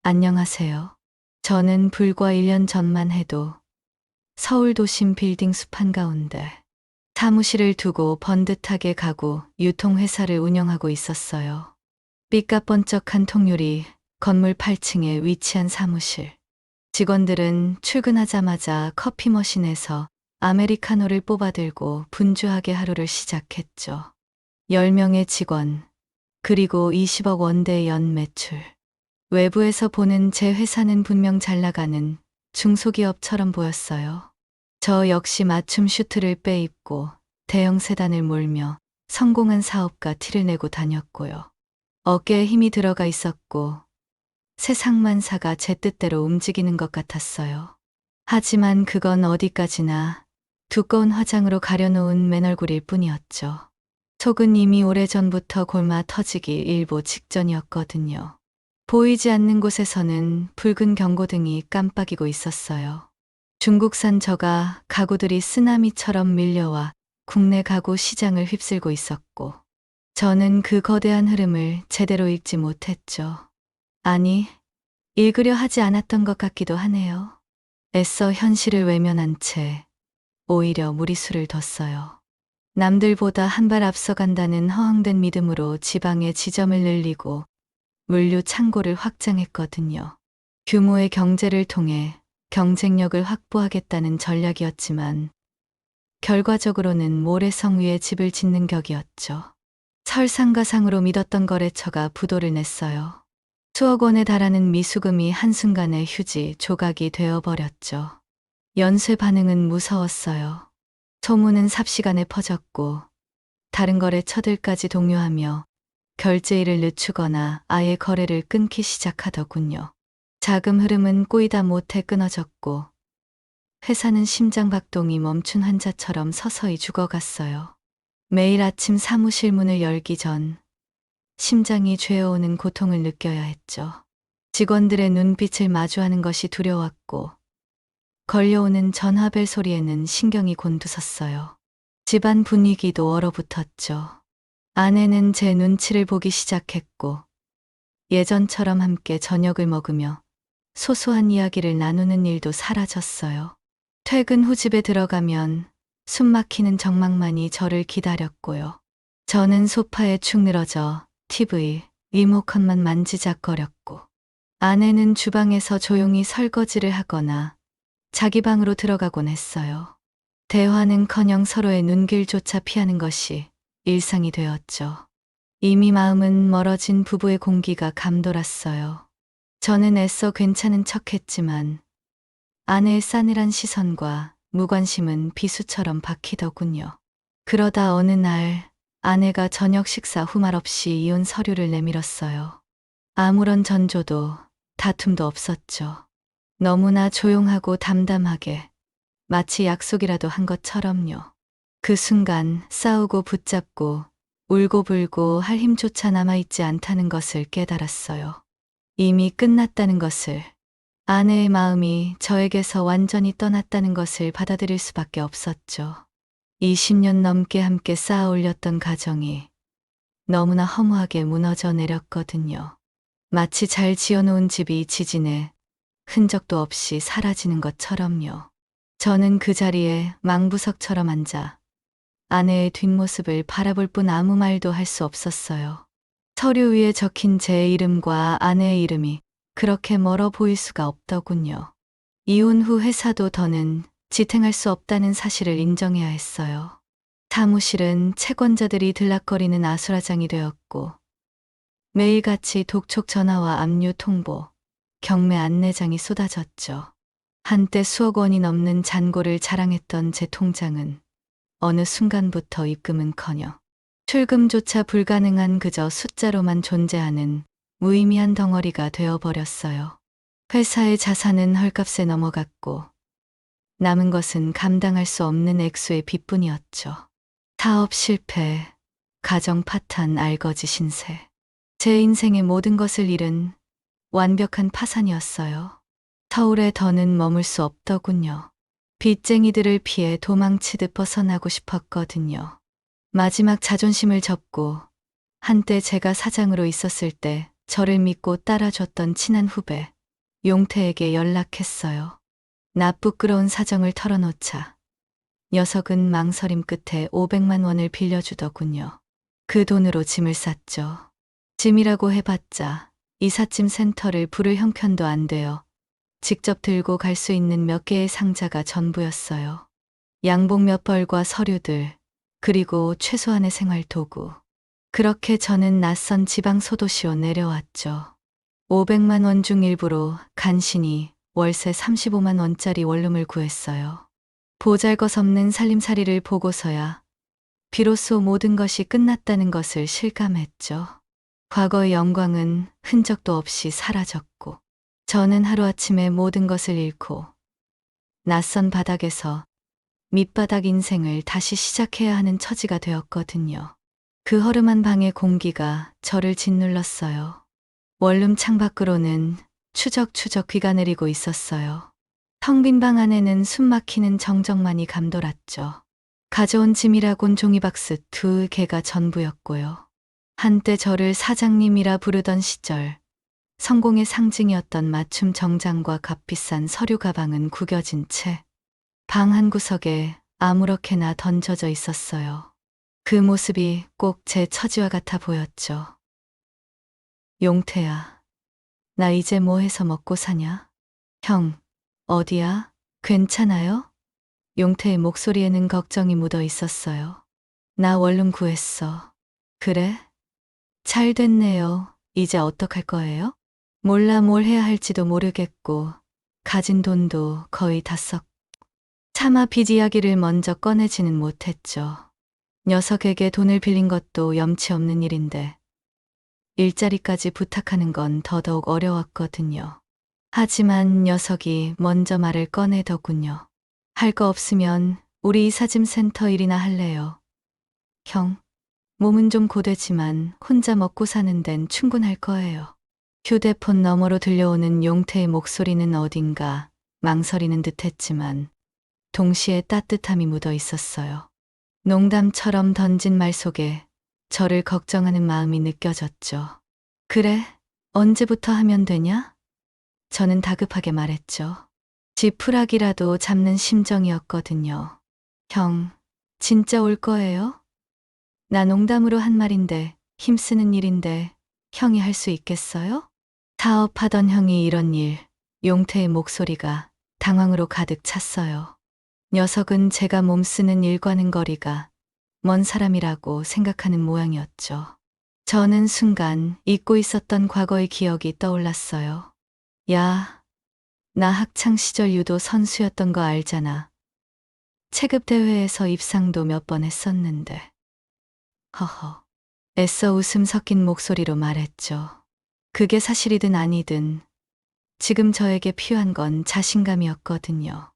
안녕하세요. 저는 불과 1년 전만 해도 서울 도심 빌딩 숲 한가운데 사무실을 두고 번듯하게 가구 유통회사를 운영하고 있었어요. 삐까번쩍한 통유리 건물 8층에 위치한 사무실. 직원들은 출근하자마자 커피 머신에서 아메리카노를 뽑아들고 분주하게 하루를 시작했죠. 10명의 직원, 그리고 20억 원대 연 매출. 외부에서 보는 제 회사는 분명 잘 나가는 중소기업처럼 보였어요. 저 역시 맞춤 슈트를 빼입고 대형 세단을 몰며 성공한 사업가 티를 내고 다녔고요. 어깨에 힘이 들어가 있었고 세상만사가 제 뜻대로 움직이는 것 같았어요. 하지만 그건 어디까지나 두꺼운 화장으로 가려놓은 맨얼굴일 뿐이었죠. 속은 이미 오래전부터 골마 터지기 일보 직전이었거든요. 보이지 않는 곳에서는 붉은 경고등이 깜빡이고 있었어요. 중국산 저가 가구들이 쓰나미처럼 밀려와 국내 가구 시장을 휩쓸고 있었고, 저는 그 거대한 흐름을 제대로 읽지 못했죠. 아니, 읽으려 하지 않았던 것 같기도 하네요. 애써 현실을 외면한 채 오히려 무리수를 뒀어요. 남들보다 한 발 앞서간다는 허황된 믿음으로 지방의 지점을 늘리고 물류 창고를 확장했거든요. 규모의 경제를 통해 경쟁력을 확보하겠다는 전략이었지만 결과적으로는 모래성 위에 집을 짓는 격이었죠. 설상가상으로 믿었던 거래처가 부도를 냈어요. 수억 원에 달하는 미수금이 한순간에 휴지 조각이 되어버렸죠. 연쇄 반응은 무서웠어요. 소문은 삽시간에 퍼졌고 다른 거래처들까지 동요하며 결제일을 늦추거나 아예 거래를 끊기 시작하더군요. 자금 흐름은 꼬이다 못해 끊어졌고 회사는 심장박동이 멈춘 환자처럼 서서히 죽어갔어요. 매일 아침 사무실 문을 열기 전 심장이 죄어오는 고통을 느껴야 했죠. 직원들의 눈빛을 마주하는 것이 두려웠고 걸려오는 전화벨 소리에는 신경이 곤두섰어요. 집안 분위기도 얼어붙었죠. 아내는 제 눈치를 보기 시작했고 예전처럼 함께 저녁을 먹으며 소소한 이야기를 나누는 일도 사라졌어요. 퇴근 후 집에 들어가면 숨막히는 정막만이 저를 기다렸고요. 저는 소파에 축 늘어져 TV, 리모컨만 만지작거렸고 아내는 주방에서 조용히 설거지를 하거나 자기 방으로 들어가곤 했어요. 대화는커녕 서로의 눈길조차 피하는 것이 일상이 되었죠. 이미 마음은 멀어진 부부의 공기가 감돌았어요. 저는 애써 괜찮은 척했지만 아내의 싸늘한 시선과 무관심은 비수처럼 박히더군요. 그러다 어느 날 아내가 저녁 식사 후 말없이 이혼 서류를 내밀었어요. 아무런 전조도 다툼도 없었죠. 너무나 조용하고 담담하게 마치 약속이라도 한 것처럼요. 그 순간 싸우고 붙잡고 울고불고 할 힘조차 남아있지 않다는 것을 깨달았어요. 이미 끝났다는 것을, 아내의 마음이 저에게서 완전히 떠났다는 것을 받아들일 수밖에 없었죠. 20년 넘게 함께 쌓아 올렸던 가정이 너무나 허무하게 무너져 내렸거든요. 마치 잘 지어놓은 집이 지진에 흔적도 없이 사라지는 것처럼요. 저는 그 자리에 망부석처럼 앉아 아내의 뒷모습을 바라볼 뿐 아무 말도 할 수 없었어요. 서류 위에 적힌 제 이름과 아내의 이름이 그렇게 멀어 보일 수가 없더군요. 이혼 후 회사도 더는 지탱할 수 없다는 사실을 인정해야 했어요. 사무실은 채권자들이 들락거리는 아수라장이 되었고 매일같이 독촉 전화와 압류 통보, 경매 안내장이 쏟아졌죠. 한때 수억 원이 넘는 잔고를 자랑했던 제 통장은 어느 순간부터 입금은커녕 출금조차 불가능한 그저 숫자로만 존재하는 무의미한 덩어리가 되어버렸어요. 회사의 자산은 헐값에 넘어갔고 남은 것은 감당할 수 없는 액수의 빚뿐이었죠. 사업 실패, 가정 파탄, 알거지 신세. 제 인생의 모든 것을 잃은 완벽한 파산이었어요. 서울에 더는 머물 수 없더군요. 빚쟁이들을 피해 도망치듯 벗어나고 싶었거든요. 마지막 자존심을 접고 한때 제가 사장으로 있었을 때 저를 믿고 따라줬던 친한 후배 용태에게 연락했어요. 나 부끄러운 사정을 털어놓자 녀석은 망설임 끝에 500만 원을 빌려주더군요. 그 돈으로 짐을 쌌죠. 짐이라고 해봤자 이삿짐 센터를 부를 형편도 안 돼요. 직접 들고 갈 수 있는 몇 개의 상자가 전부였어요. 양복 몇 벌과 서류들, 그리고 최소한의 생활 도구. 그렇게 저는 낯선 지방 소도시로 내려왔죠. 500만 원 중 일부로 간신히 월세 35만 원짜리 원룸을 구했어요. 보잘것없는 살림살이를 보고서야 비로소 모든 것이 끝났다는 것을 실감했죠. 과거의 영광은 흔적도 없이 사라졌고 저는 하루아침에 모든 것을 잃고 낯선 바닥에서 밑바닥 인생을 다시 시작해야 하는 처지가 되었거든요. 그 허름한 방의 공기가 저를 짓눌렀어요. 원룸 창밖으로는 추적추적 비가 내리고 있었어요. 텅 빈 방 안에는 숨막히는 정적만이 감돌았죠. 가져온 짐이라곤 종이박스 2개가 전부였고요. 한때 저를 사장님이라 부르던 시절 성공의 상징이었던 맞춤 정장과 값비싼 서류 가방은 구겨진 채 방 한 구석에 아무렇게나 던져져 있었어요. 그 모습이 꼭 제 처지와 같아 보였죠. 용태야, 나 이제 뭐 해서 먹고 사냐? 형, 어디야? 괜찮아요? 용태의 목소리에는 걱정이 묻어 있었어요. 나 원룸 구했어. 그래? 잘 됐네요. 이제 어떡할 거예요? 몰라 뭘 해야 할지도 모르겠고 가진 돈도 거의 다 썼고 차마 빚 이야기를 먼저 꺼내지는 못했죠. 녀석에게 돈을 빌린 것도 염치 없는 일인데 일자리까지 부탁하는 건 더더욱 어려웠거든요. 하지만 녀석이 먼저 말을 꺼내더군요. 할 거 없으면 우리 이삿짐 센터 일이나 할래요. 형, 몸은 좀 고되지만 혼자 먹고 사는 데는 충분할 거예요. 휴대폰 너머로 들려오는 용태의 목소리는 어딘가 망설이는 듯했지만 동시에 따뜻함이 묻어 있었어요. 농담처럼 던진 말 속에 저를 걱정하는 마음이 느껴졌죠. 그래, 언제부터 하면 되냐? 저는 다급하게 말했죠. 지푸라기라도 잡는 심정이었거든요. 형, 진짜 올 거예요? 나 농담으로 한 말인데 힘쓰는 일인데 형이 할 수 있겠어요? 사업하던 형이 이런 일, 용태의 목소리가 당황으로 가득 찼어요. 녀석은 제가 몸쓰는 일과는 거리가 먼 사람이라고 생각하는 모양이었죠. 저는 순간 잊고 있었던 과거의 기억이 떠올랐어요. 야, 나 학창시절 유도 선수였던 거 알잖아. 체급대회에서 입상도 몇 번 했었는데. 허허. 애써 웃음 섞인 목소리로 말했죠. 그게 사실이든 아니든 지금 저에게 필요한 건 자신감이었거든요.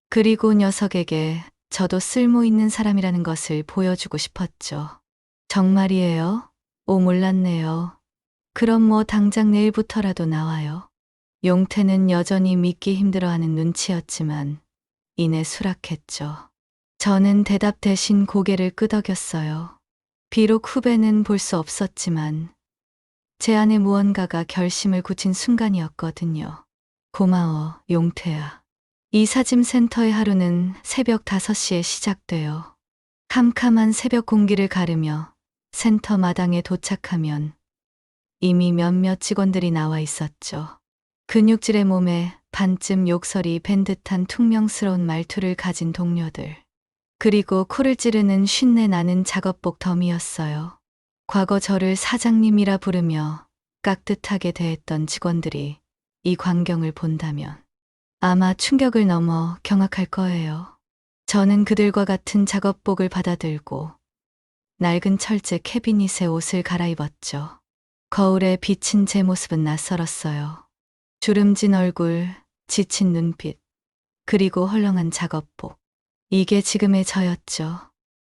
그리고 녀석에게 저도 쓸모 있는 사람이라는 것을 보여주고 싶었죠. 정말이에요? 오, 몰랐네요. 그럼 뭐 당장 내일부터라도 나와요. 용태는 여전히 믿기 힘들어하는 눈치였지만 이내 수락했죠. 저는 대답 대신 고개를 끄덕였어요. 비록 후배는 볼 수 없었지만 제 안에 무언가가 결심을 굳힌 순간이었거든요. 고마워, 용태야. 이삿짐 센터의 하루는 새벽 5시에 시작돼요. 캄캄한 새벽 공기를 가르며 센터 마당에 도착하면 이미 몇몇 직원들이 나와 있었죠. 근육질의 몸에 반쯤 욕설이 밴 듯한 퉁명스러운 말투를 가진 동료들. 그리고 코를 찌르는 쉰내 나는 작업복 덤이었어요. 과거 저를 사장님이라 부르며 깍듯하게 대했던 직원들이 이 광경을 본다면 아마 충격을 넘어 경악할 거예요. 저는 그들과 같은 작업복을 받아들고 낡은 철제 캐비닛에 옷을 갈아입었죠. 거울에 비친 제 모습은 낯설었어요. 주름진 얼굴, 지친 눈빛, 그리고 헐렁한 작업복. 이게 지금의 저였죠.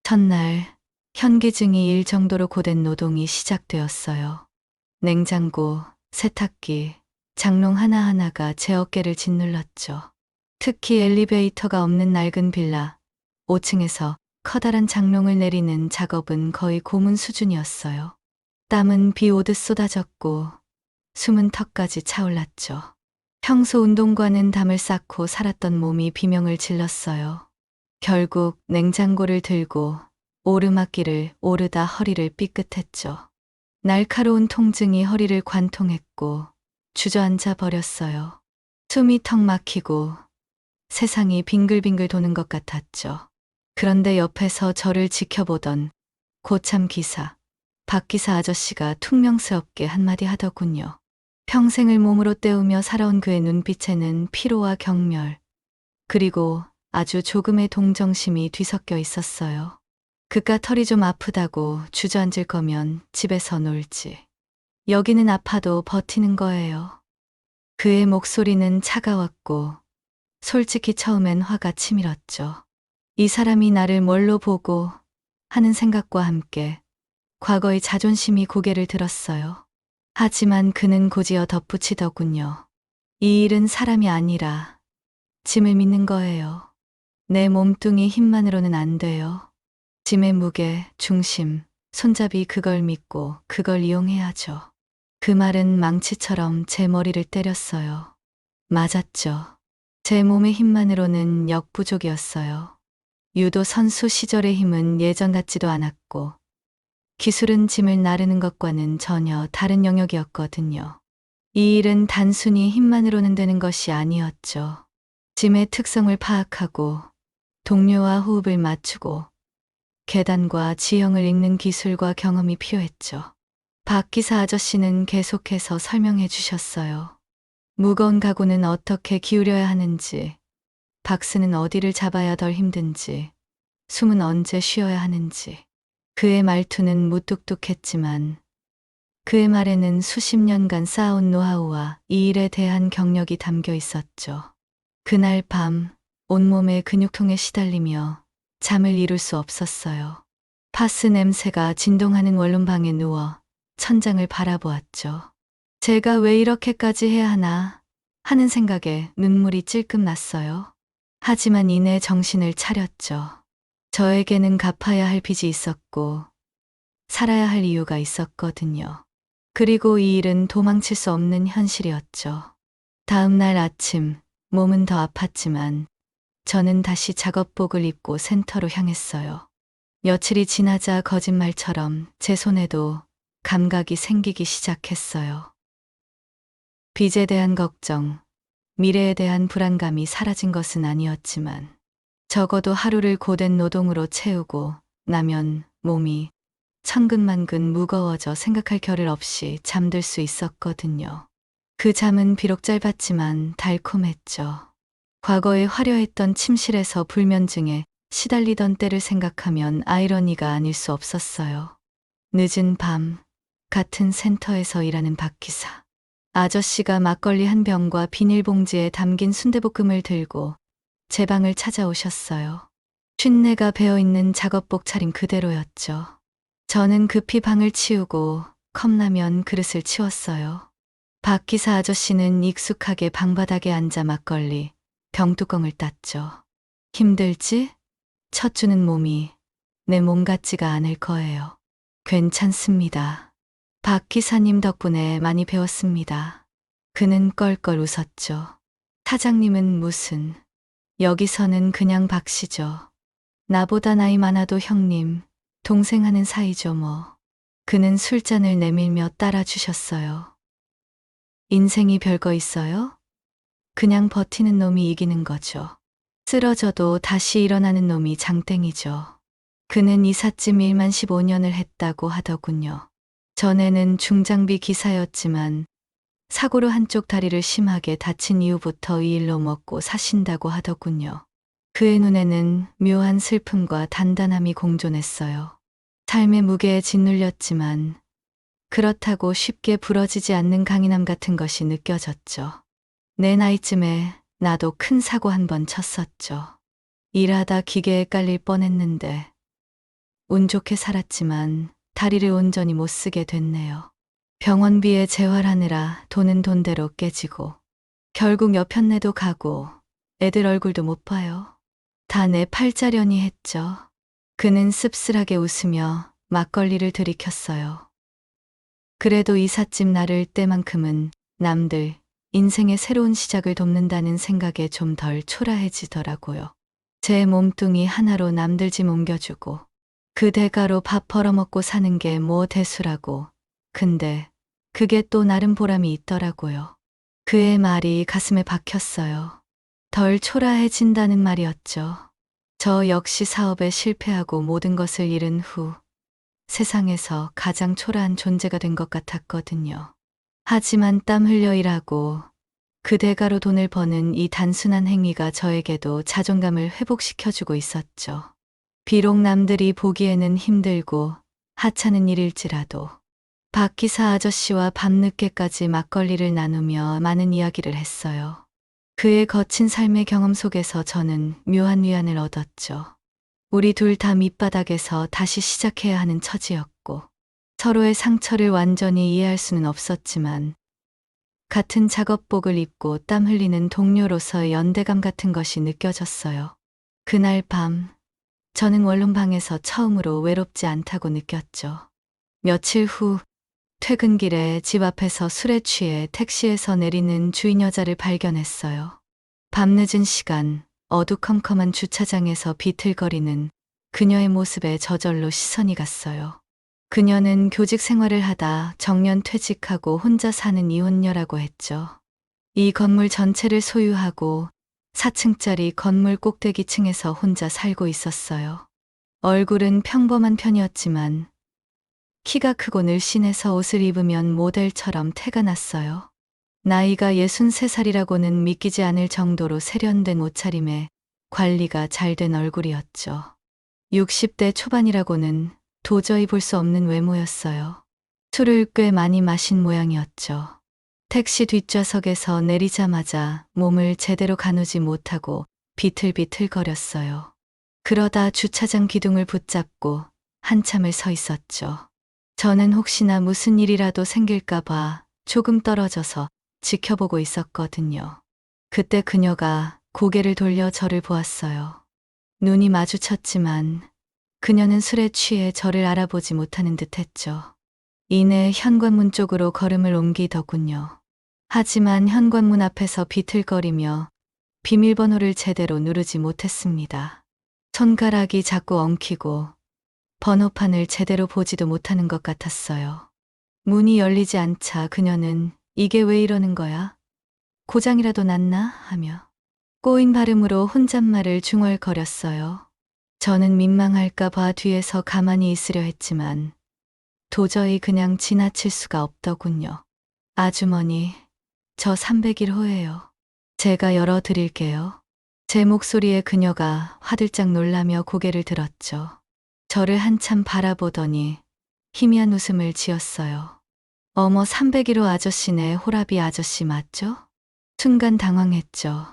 첫날 현기증이 일 정도로 고된 노동이 시작되었어요. 냉장고, 세탁기, 장롱 하나하나가 제 어깨를 짓눌렀죠. 특히 엘리베이터가 없는 낡은 빌라 5층에서 커다란 장롱을 내리는 작업은 거의 고문 수준이었어요. 땀은 비 오듯 쏟아졌고 숨은 턱까지 차올랐죠. 평소 운동과는 담을 쌓고 살았던 몸이 비명을 질렀어요. 결국 냉장고를 들고 오르막길을 오르다 허리를 삐끗했죠. 날카로운 통증이 허리를 관통했고 주저앉아 버렸어요. 숨이 턱 막히고 세상이 빙글빙글 도는 것 같았죠. 그런데 옆에서 저를 지켜보던 고참 기사, 박 기사 아저씨가 퉁명스럽게 한마디 하더군요. 평생을 몸으로 때우며 살아온 그의 눈빛에는 피로와 경멸, 그리고 아주 조금의 동정심이 뒤섞여 있었어요. 그깟 털이 좀 아프다고 주저앉을 거면 집에서 놀지. 여기는 아파도 버티는 거예요. 그의 목소리는 차가웠고 솔직히 처음엔 화가 치밀었죠. 이 사람이 나를 뭘로 보고 하는 생각과 함께 과거의 자존심이 고개를 들었어요. 하지만 그는 고지어 덧붙이더군요. 이 일은 사람이 아니라 짐을 믿는 거예요. 내 몸뚱이 힘만으로는 안 돼요. 짐의 무게, 중심, 손잡이 그걸 믿고 그걸 이용해야죠. 그 말은 망치처럼 제 머리를 때렸어요. 맞았죠. 제 몸의 힘만으로는 역부족이었어요. 유도 선수 시절의 힘은 예전 같지도 않았고 기술은 짐을 나르는 것과는 전혀 다른 영역이었거든요. 이 일은 단순히 힘만으로는 되는 것이 아니었죠. 짐의 특성을 파악하고 동료와 호흡을 맞추고 계단과 지형을 읽는 기술과 경험이 필요했죠. 박 기사 아저씨는 계속해서 설명해 주셨어요. 무거운 가구는 어떻게 기울여야 하는지, 박스는 어디를 잡아야 덜 힘든지, 숨은 언제 쉬어야 하는지. 그의 말투는 무뚝뚝했지만 그의 말에는 수십 년간 쌓아온 노하우와 이 일에 대한 경력이 담겨 있었죠. 그날 밤 온몸에 근육통에 시달리며 잠을 이룰 수 없었어요. 파스 냄새가 진동하는 원룸방에 누워 천장을 바라보았죠. 제가 왜 이렇게까지 해야 하나 하는 생각에 눈물이 찔끔 났어요. 하지만 이내 정신을 차렸죠. 저에게는 갚아야 할 빚이 있었고 살아야 할 이유가 있었거든요. 그리고 이 일은 도망칠 수 없는 현실이었죠. 다음 날 아침 몸은 더 아팠지만 저는 다시 작업복을 입고 센터로 향했어요. 며칠이 지나자 거짓말처럼 제 손에도 감각이 생기기 시작했어요. 빚에 대한 걱정, 미래에 대한 불안감이 사라진 것은 아니었지만 적어도 하루를 고된 노동으로 채우고 나면 몸이 천근만근 무거워져 생각할 겨를 없이 잠들 수 있었거든요. 그 잠은 비록 짧았지만 달콤했죠. 과거에 화려했던 침실에서 불면증에 시달리던 때를 생각하면 아이러니가 아닐 수 없었어요. 늦은 밤, 같은 센터에서 일하는 박 기사. 아저씨가 막걸리 한 병과 비닐봉지에 담긴 순대볶음을 들고 제 방을 찾아오셨어요. 쉰내가 배어있는 작업복 차림 그대로였죠. 저는 급히 방을 치우고 컵라면 그릇을 치웠어요. 박 기사 아저씨는 익숙하게 방바닥에 앉아 막걸리 병뚜껑을 땄죠. 힘들지? 첫 주는 몸이 내 몸 같지가 않을 거예요. 괜찮습니다. 박 기사님 덕분에 많이 배웠습니다. 그는 껄껄 웃었죠. 사장님은 무슨, 여기서는 그냥 박 씨죠. 나보다 나이 많아도 형님, 동생 하는 사이죠 뭐. 그는 술잔을 내밀며 따라주셨어요. 인생이 별거 있어요? 그냥 버티는 놈이 이기는 거죠. 쓰러져도 다시 일어나는 놈이 장땡이죠. 그는 이삿짐 일만 15년을 했다고 하더군요. 전에는 중장비 기사였지만 사고로 한쪽 다리를 심하게 다친 이후부터 이 일로 먹고 사신다고 하더군요. 그의 눈에는 묘한 슬픔과 단단함이 공존했어요. 삶의 무게에 짓눌렸지만 그렇다고 쉽게 부러지지 않는 강인함 같은 것이 느껴졌죠. 내 나이쯤에 나도 큰 사고 한 번 쳤었죠. 일하다 기계에 깔릴 뻔했는데 운 좋게 살았지만 다리를 온전히 못 쓰게 됐네요. 병원비에 재활하느라 돈은 돈대로 깨지고 결국 여편네도 가고 애들 얼굴도 못 봐요. 다 내 팔자련이 했죠. 그는 씁쓸하게 웃으며 막걸리를 들이켰어요. 그래도 이삿짐 나를 때만큼은 남들 인생의 새로운 시작을 돕는다는 생각에 좀 덜 초라해지더라고요. 제 몸뚱이 하나로 남들 짐 옮겨주고 그 대가로 밥 벌어먹고 사는 게 뭐 대수라고. 근데 그게 또 나름 보람이 있더라고요. 그의 말이 가슴에 박혔어요. 덜 초라해진다는 말이었죠. 저 역시 사업에 실패하고 모든 것을 잃은 후 세상에서 가장 초라한 존재가 된 것 같았거든요. 하지만 땀 흘려 일하고 그 대가로 돈을 버는 이 단순한 행위가 저에게도 자존감을 회복시켜주고 있었죠. 비록 남들이 보기에는 힘들고 하찮은 일일지라도 박 기사 아저씨와 밤늦게까지 막걸리를 나누며 많은 이야기를 했어요. 그의 거친 삶의 경험 속에서 저는 묘한 위안을 얻었죠. 우리 둘 다 밑바닥에서 다시 시작해야 하는 처지였고 서로의 상처를 완전히 이해할 수는 없었지만 같은 작업복을 입고 땀 흘리는 동료로서의 연대감 같은 것이 느껴졌어요. 그날 밤 저는 원룸방에서 처음으로 외롭지 않다고 느꼈죠. 며칠 후 퇴근길에 집 앞에서 술에 취해 택시에서 내리는 주인 여자를 발견했어요. 밤늦은 시간 어두컴컴한 주차장에서 비틀거리는 그녀의 모습에 저절로 시선이 갔어요. 그녀는 교직 생활을 하다 정년 퇴직하고 혼자 사는 이혼녀라고 했죠. 이 건물 전체를 소유하고 4층짜리 건물 꼭대기층에서 혼자 살고 있었어요. 얼굴은 평범한 편이었지만 키가 크고 늘씬해서 옷을 입으면 모델처럼 태가 났어요. 나이가 63살이라고는 믿기지 않을 정도로 세련된 옷차림에 관리가 잘 된 얼굴이었죠. 60대 초반이라고는 도저히 볼 수 없는 외모였어요. 술을 꽤 많이 마신 모양이었죠. 택시 뒷좌석에서 내리자마자 몸을 제대로 가누지 못하고 비틀비틀거렸어요. 그러다 주차장 기둥을 붙잡고 한참을 서 있었죠. 저는 혹시나 무슨 일이라도 생길까봐 조금 떨어져서 지켜보고 있었거든요. 그때 그녀가 고개를 돌려 저를 보았어요. 눈이 마주쳤지만 그녀는 술에 취해 저를 알아보지 못하는 듯 했죠. 이내 현관문 쪽으로 걸음을 옮기더군요. 하지만 현관문 앞에서 비틀거리며 비밀번호를 제대로 누르지 못했습니다. 손가락이 자꾸 엉키고 번호판을 제대로 보지도 못하는 것 같았어요. 문이 열리지 않자 그녀는 이게 왜 이러는 거야? 고장이라도 났나? 하며 꼬인 발음으로 혼잣말을 중얼거렸어요. 저는 민망할까 봐 뒤에서 가만히 있으려 했지만 도저히 그냥 지나칠 수가 없더군요. 아주머니, 저 301호예요. 제가 열어드릴게요. 제 목소리에 그녀가 화들짝 놀라며 고개를 들었죠. 저를 한참 바라보더니 희미한 웃음을 지었어요. 어머 301호 아저씨네. 호라비 아저씨 맞죠? 순간 당황했죠.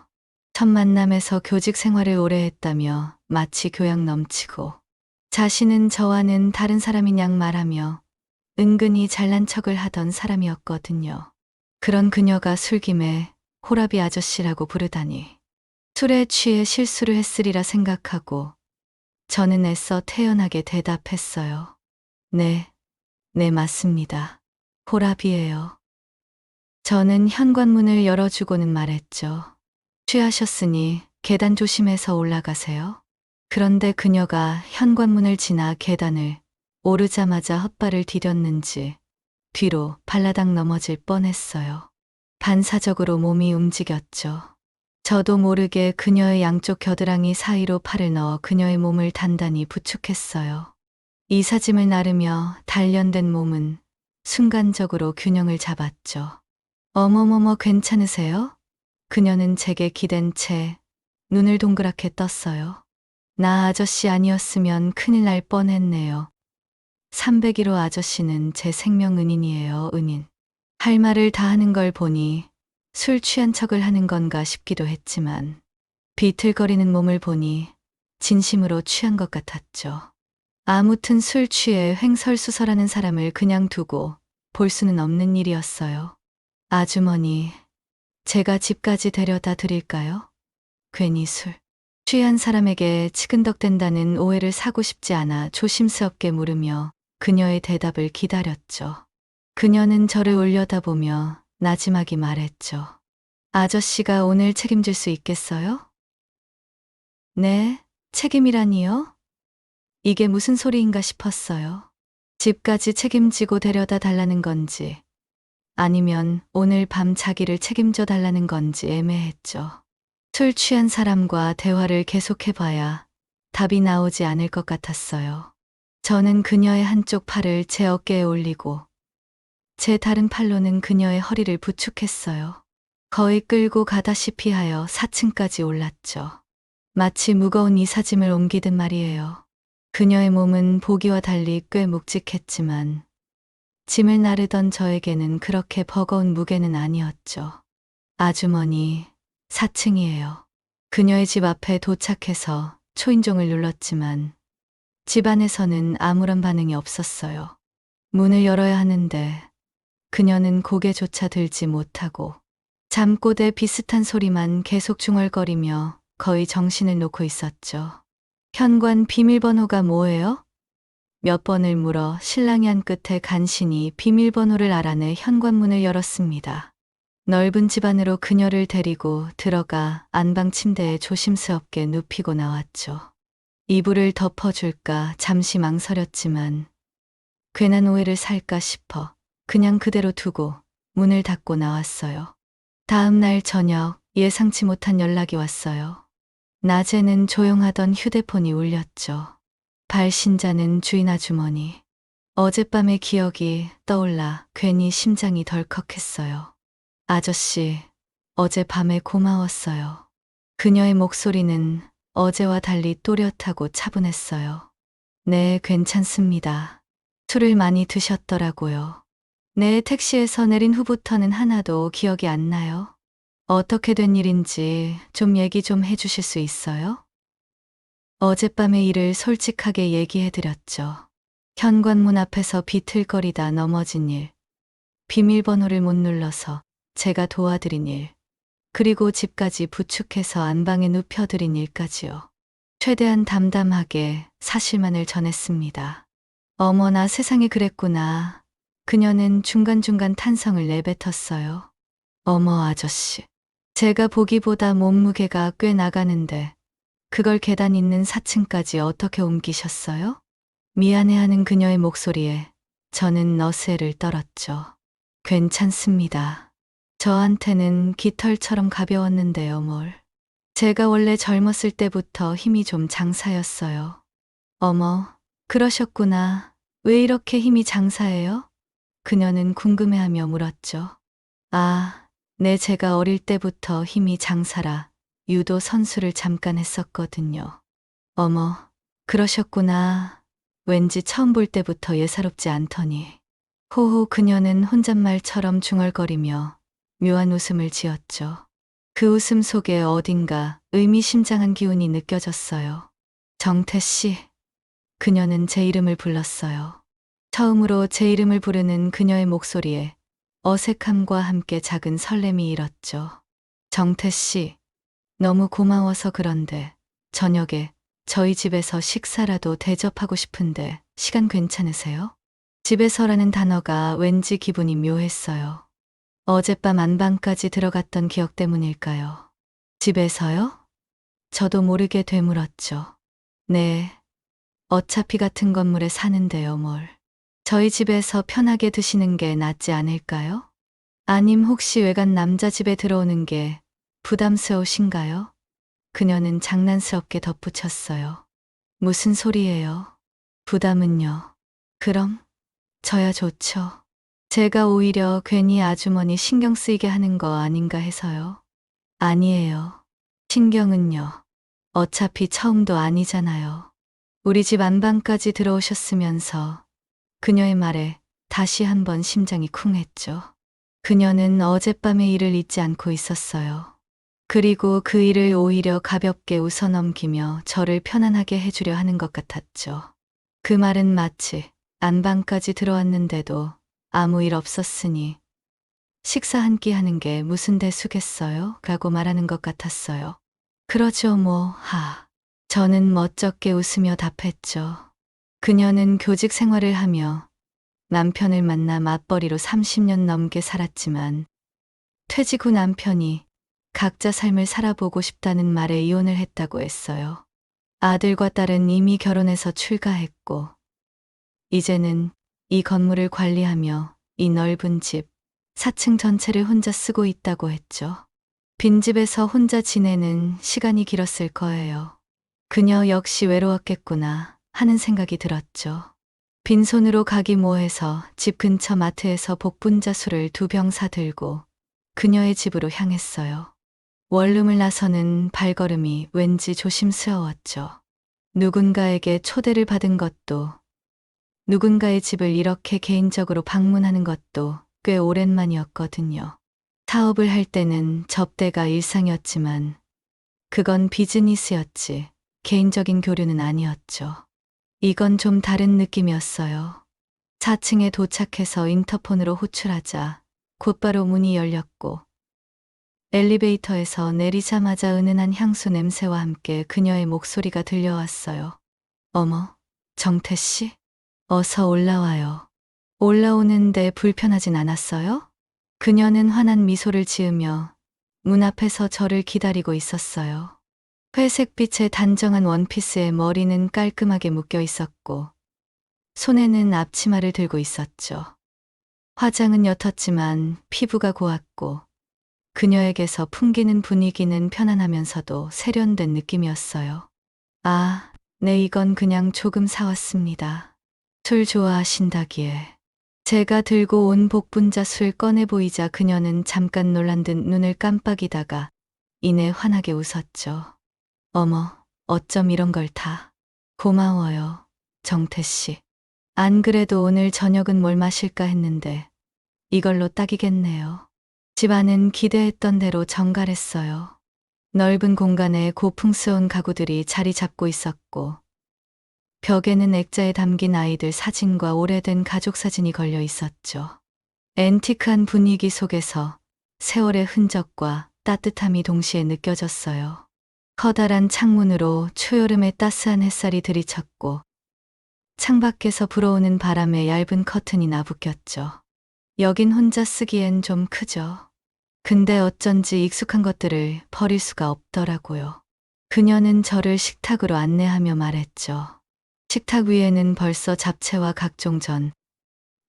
첫 만남에서 교직 생활을 오래 했다며 마치 교양 넘치고 자신은 저와는 다른 사람인 양 말하며 은근히 잘난 척을 하던 사람이었거든요. 그런 그녀가 술김에 호라비 아저씨라고 부르다니 술에 취해 실수를 했으리라 생각하고 저는 애써 태연하게 대답했어요. 네, 네 맞습니다. 호라비예요. 저는 현관문을 열어주고는 말했죠. 취하셨으니 계단 조심해서 올라가세요. 그런데 그녀가 현관문을 지나 계단을 오르자마자 헛발을 디뎠는지 뒤로 발라당 넘어질 뻔했어요. 반사적으로 몸이 움직였죠. 저도 모르게 그녀의 양쪽 겨드랑이 사이로 팔을 넣어 그녀의 몸을 단단히 부축했어요. 이삿짐을 나르며 단련된 몸은 순간적으로 균형을 잡았죠. 어머머머 괜찮으세요? 그녀는 제게 기댄 채 눈을 동그랗게 떴어요. 나 아저씨 아니었으면 큰일 날 뻔했네요. 301호 아저씨는 제 생명 은인이에요, 은인. 할 말을 다 하는 걸 보니 술 취한 척을 하는 건가 싶기도 했지만 비틀거리는 몸을 보니 진심으로 취한 것 같았죠. 아무튼 술 취해 횡설수설하는 사람을 그냥 두고 볼 수는 없는 일이었어요. 아주머니, 제가 집까지 데려다 드릴까요? 괜히 술 취한 사람에게 치근덕댄다는 오해를 사고 싶지 않아 조심스럽게 물으며 그녀의 대답을 기다렸죠. 그녀는 저를 올려다보며 나지막이 말했죠. 아저씨가 오늘 책임질 수 있겠어요? 네, 책임이라니요? 이게 무슨 소리인가 싶었어요. 집까지 책임지고 데려다 달라는 건지, 아니면 오늘 밤 자기를 책임져 달라는 건지 애매했죠. 술 취한 사람과 대화를 계속해봐야 답이 나오지 않을 것 같았어요. 저는 그녀의 한쪽 팔을 제 어깨에 올리고 제 다른 팔로는 그녀의 허리를 부축했어요. 거의 끌고 가다시피 하여 4층까지 올랐죠. 마치 무거운 이삿짐을 옮기듯 말이에요. 그녀의 몸은 보기와 달리 꽤 묵직했지만 짐을 나르던 저에게는 그렇게 버거운 무게는 아니었죠. 아주머니, 4층이에요. 그녀의 집 앞에 도착해서 초인종을 눌렀지만 집 안에서는 아무런 반응이 없었어요. 문을 열어야 하는데 그녀는 고개조차 들지 못하고 잠꼬대 비슷한 소리만 계속 중얼거리며 거의 정신을 놓고 있었죠. 현관 비밀번호가 뭐예요? 몇 번을 물어 신랑이 한 끝에 간신히 비밀번호를 알아내 현관문을 열었습니다. 넓은 집 안으로 그녀를 데리고 들어가 안방 침대에 조심스럽게 눕히고 나왔죠. 이불을 덮어줄까 잠시 망설였지만 괜한 오해를 살까 싶어 그냥 그대로 두고 문을 닫고 나왔어요. 다음 날 저녁 예상치 못한 연락이 왔어요. 낮에는 조용하던 휴대폰이 울렸죠. 발신자는 주인 아주머니. 어젯밤의 기억이 떠올라 괜히 심장이 덜컥했어요. 아저씨, 어젯밤에 고마웠어요. 그녀의 목소리는 어제와 달리 또렷하고 차분했어요. 네, 괜찮습니다. 술을 많이 드셨더라고요. 네, 택시에서 내린 후부터는 하나도 기억이 안 나요. 어떻게 된 일인지 좀 얘기 좀 해주실 수 있어요? 어젯밤의 일을 솔직하게 얘기해드렸죠. 현관문 앞에서 비틀거리다 넘어진 일, 비밀번호를 못 눌러서 제가 도와드린 일, 그리고 집까지 부축해서 안방에 눕혀드린 일까지요. 최대한 담담하게 사실만을 전했습니다. 어머나 세상에 그랬구나. 그녀는 중간중간 탄성을 내뱉었어요. 어머 아저씨. 제가 보기보다 몸무게가 꽤 나가는데 그걸 계단 있는 4층까지 어떻게 옮기셨어요? 미안해하는 그녀의 목소리에 저는 너스레를 떨었죠. 괜찮습니다. 저한테는 깃털처럼 가벼웠는데요, 뭘. 제가 원래 젊었을 때부터 힘이 좀 장사였어요. 어머, 그러셨구나. 왜 이렇게 힘이 장사예요? 그녀는 궁금해하며 물었죠. 아, 네, 제가 어릴 때부터 힘이 장사라 유도 선수를 잠깐 했었거든요. 어머, 그러셨구나. 왠지 처음 볼 때부터 예사롭지 않더니. 호호 그녀는 혼잣말처럼 중얼거리며 묘한 웃음을 지었죠. 그 웃음 속에 어딘가 의미심장한 기운이 느껴졌어요. 정태 씨. 그녀는 제 이름을 불렀어요. 처음으로 제 이름을 부르는 그녀의 목소리에 어색함과 함께 작은 설렘이 일었죠. 정태 씨, 너무 고마워서 그런데 저녁에 저희 집에서 식사라도 대접하고 싶은데 시간 괜찮으세요? 집에서라는 단어가 왠지 기분이 묘했어요. 어젯밤 안방까지 들어갔던 기억 때문일까요? 집에서요? 저도 모르게 되물었죠. 네, 어차피 같은 건물에 사는데요, 뭘. 저희 집에서 편하게 드시는 게 낫지 않을까요? 아님 혹시 외간 남자 집에 들어오는 게 부담스러우신가요? 그녀는 장난스럽게 덧붙였어요. 무슨 소리예요? 부담은요? 그럼 저야 좋죠. 제가 오히려 괜히 아주머니 신경 쓰이게 하는 거 아닌가 해서요. 아니에요. 신경은요. 어차피 처음도 아니잖아요. 우리 집 안방까지 들어오셨으면서 그녀의 말에 다시 한번 심장이 쿵했죠. 그녀는 어젯밤의 일을 잊지 않고 있었어요. 그리고 그 일을 오히려 가볍게 웃어넘기며 저를 편안하게 해주려 하는 것 같았죠. 그 말은 마치 안방까지 들어왔는데도 아무 일 없었으니 식사 한 끼 하는 게 무슨 대수겠어요? 라고 말하는 것 같았어요. 그러죠 뭐, 저는 멋쩍게 웃으며 답했죠. 그녀는 교직 생활을 하며 남편을 만나 맞벌이로 30년 넘게 살았지만 퇴직 후 남편이 각자 삶을 살아보고 싶다는 말에 이혼을 했다고 했어요. 아들과 딸은 이미 결혼해서 출가했고 이제는 이 건물을 관리하며 이 넓은 집 4층 전체를 혼자 쓰고 있다고 했죠. 빈집에서 혼자 지내는 시간이 길었을 거예요. 그녀 역시 외로웠겠구나 하는 생각이 들었죠. 빈손으로 가기 뭐해서 집 근처 마트에서 복분자 술을 2병 사들고 그녀의 집으로 향했어요. 원룸을 나서는 발걸음이 왠지 조심스러웠죠. 누군가에게 초대를 받은 것도, 누군가의 집을 이렇게 개인적으로 방문하는 것도 꽤 오랜만이었거든요. 사업을 할 때는 접대가 일상이었지만 그건 비즈니스였지 개인적인 교류는 아니었죠. 이건 좀 다른 느낌이었어요. 4층에 도착해서 인터폰으로 호출하자 곧바로 문이 열렸고 엘리베이터에서 내리자마자 은은한 향수 냄새와 함께 그녀의 목소리가 들려왔어요. 어머, 정태 씨? 어서 올라와요. 올라오는데 불편하진 않았어요? 그녀는 환한 미소를 지으며 문 앞에서 저를 기다리고 있었어요. 회색빛의 단정한 원피스에 머리는 깔끔하게 묶여 있었고 손에는 앞치마를 들고 있었죠. 화장은 옅었지만 피부가 고왔고 그녀에게서 풍기는 분위기는 편안하면서도 세련된 느낌이었어요. 아, 네, 이건 그냥 조금 사왔습니다. 술 좋아하신다기에. 제가 들고 온 복분자 술 꺼내 보이자 그녀는 잠깐 놀란 듯 눈을 깜빡이다가 이내 환하게 웃었죠. 어머, 어쩜 이런 걸 다. 고마워요, 정태 씨. 안 그래도 오늘 저녁은 뭘 마실까 했는데 이걸로 딱이겠네요. 집 안은 기대했던 대로 정갈했어요. 넓은 공간에 고풍스러운 가구들이 자리 잡고 있었고 벽에는 액자에 담긴 아이들 사진과 오래된 가족 사진이 걸려 있었죠. 앤티크한 분위기 속에서 세월의 흔적과 따뜻함이 동시에 느껴졌어요. 커다란 창문으로 초여름의 따스한 햇살이 들이쳤고 창밖에서 불어오는 바람에 얇은 커튼이 나부꼈죠. 여긴 혼자 쓰기엔 좀 크죠. 근데 어쩐지 익숙한 것들을 버릴 수가 없더라고요. 그녀는 저를 식탁으로 안내하며 말했죠. 식탁 위에는 벌써 잡채와 각종 전,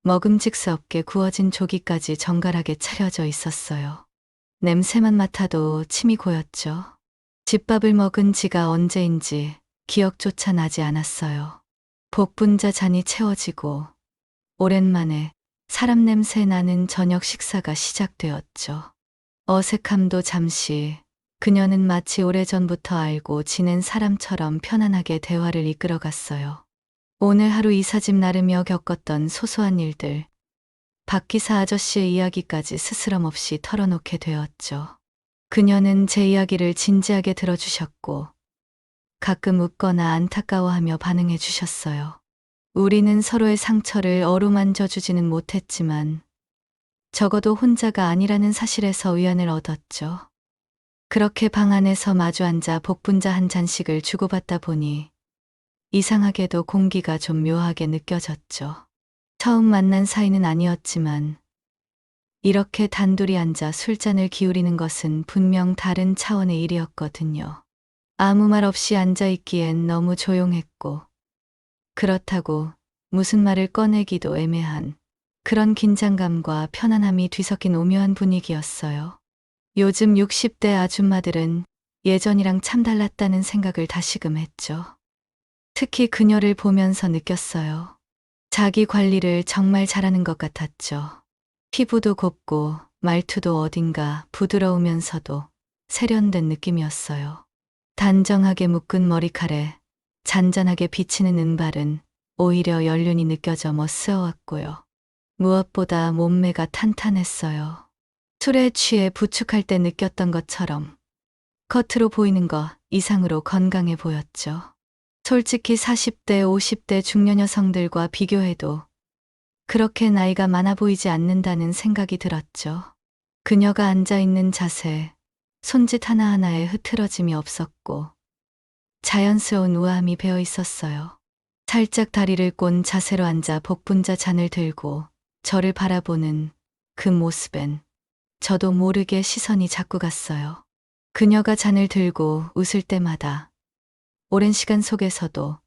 먹음직스럽게 구워진 조기까지 정갈하게 차려져 있었어요. 냄새만 맡아도 침이 고였죠. 집밥을 먹은 지가 언제인지 기억조차 나지 않았어요. 복분자 잔이 채워지고 오랜만에 사람 냄새 나는 저녁 식사가 시작되었죠. 어색함도 잠시, 그녀는 마치 오래전부터 알고 지낸 사람처럼 편안하게 대화를 이끌어갔어요. 오늘 하루 이삿짐 나르며 겪었던 소소한 일들, 박기사 아저씨의 이야기까지 스스럼 없이 털어놓게 되었죠. 그녀는 제 이야기를 진지하게 들어주셨고 가끔 웃거나 안타까워하며 반응해 주셨어요. 우리는 서로의 상처를 어루만져 주지는 못했지만 적어도 혼자가 아니라는 사실에서 위안을 얻었죠. 그렇게 방 안에서 마주 앉아 복분자 한 잔씩을 주고받다 보니 이상하게도 공기가 좀 묘하게 느껴졌죠. 처음 만난 사이는 아니었지만 이렇게 단둘이 앉아 술잔을 기울이는 것은 분명 다른 차원의 일이었거든요. 아무 말 없이 앉아있기엔 너무 조용했고 그렇다고 무슨 말을 꺼내기도 애매한 그런 긴장감과 편안함이 뒤섞인 오묘한 분위기였어요. 요즘 60대 아줌마들은 예전이랑 참 달랐다는 생각을 다시금 했죠. 특히 그녀를 보면서 느꼈어요. 자기 관리를 정말 잘하는 것 같았죠. 피부도 곱고 말투도 어딘가 부드러우면서도 세련된 느낌이었어요. 단정하게 묶은 머리칼에 잔잔하게 비치는 은발은 오히려 연륜이 느껴져 멋스러웠고요. 무엇보다 몸매가 탄탄했어요. 술에 취해 부축할 때 느꼈던 것처럼 겉으로 보이는 것 이상으로 건강해 보였죠. 솔직히 40대, 50대 중년 여성들과 비교해도 그렇게 나이가 많아 보이지 않는다는 생각이 들었죠. 그녀가 앉아있는 자세, 손짓 하나하나에 흐트러짐이 없었고 자연스러운 우아함이 배어 있었어요. 살짝 다리를 꼰 자세로 앉아 복분자 잔을 들고 저를 바라보는 그 모습엔 저도 모르게 시선이 자꾸 갔어요. 그녀가 잔을 들고 웃을 때마다 오랜 시간 속에서도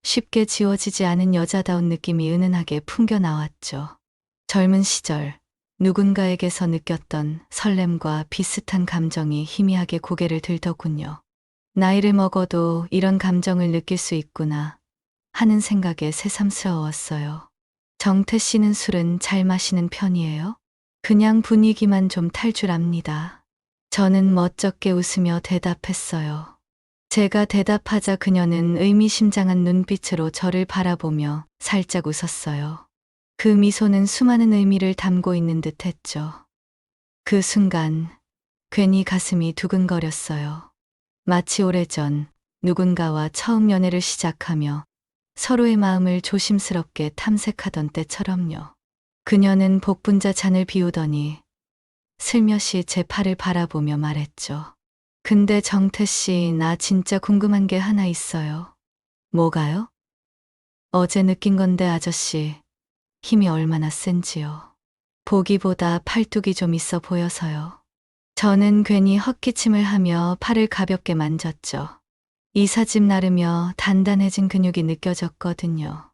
쉽게 지워지지 않은 여자다운 느낌이 은은하게 풍겨 나왔죠. 젊은 시절 누군가에게서 느꼈던 설렘과 비슷한 감정이 희미하게 고개를 들더군요. 나이를 먹어도 이런 감정을 느낄 수 있구나 하는 생각에 새삼스러웠어요. 정태 씨는 술은 잘 마시는 편이에요? 그냥 분위기만 좀 탈 줄 압니다. 저는 멋쩍게 웃으며 대답했어요. 제가 대답하자 그녀는 의미심장한 눈빛으로 저를 바라보며 살짝 웃었어요. 그 미소는 수많은 의미를 담고 있는 듯 했죠. 그 순간 괜히 가슴이 두근거렸어요. 마치 오래전 누군가와 처음 연애를 시작하며 서로의 마음을 조심스럽게 탐색하던 때처럼요. 그녀는 복분자 잔을 비우더니 슬며시 제 팔을 바라보며 말했죠. 근데 정태 씨, 나 진짜 궁금한 게 하나 있어요. 뭐가요? 어제 느낀 건데 아저씨, 힘이 얼마나 센지요. 보기보다 팔뚝이 좀 있어 보여서요. 저는 괜히 헛기침을 하며 팔을 가볍게 만졌죠. 이삿짐 나르며 단단해진 근육이 느껴졌거든요.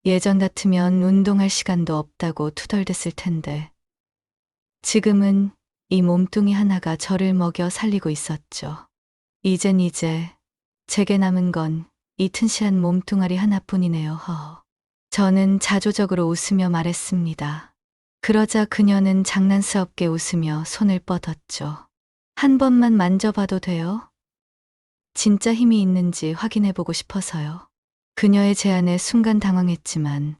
예전 같으면 운동할 시간도 없다고 투덜댔을 텐데 지금은 이 몸뚱이 하나가 저를 먹여 살리고 있었죠. 이제 제게 남은 건 이 튼실한 몸뚱아리 하나뿐이네요. 허. 저는 자조적으로 웃으며 말했습니다. 그러자 그녀는 장난스럽게 웃으며 손을 뻗었죠. 한 번만 만져봐도 돼요? 진짜 힘이 있는지 확인해보고 싶어서요. 그녀의 제안에 순간 당황했지만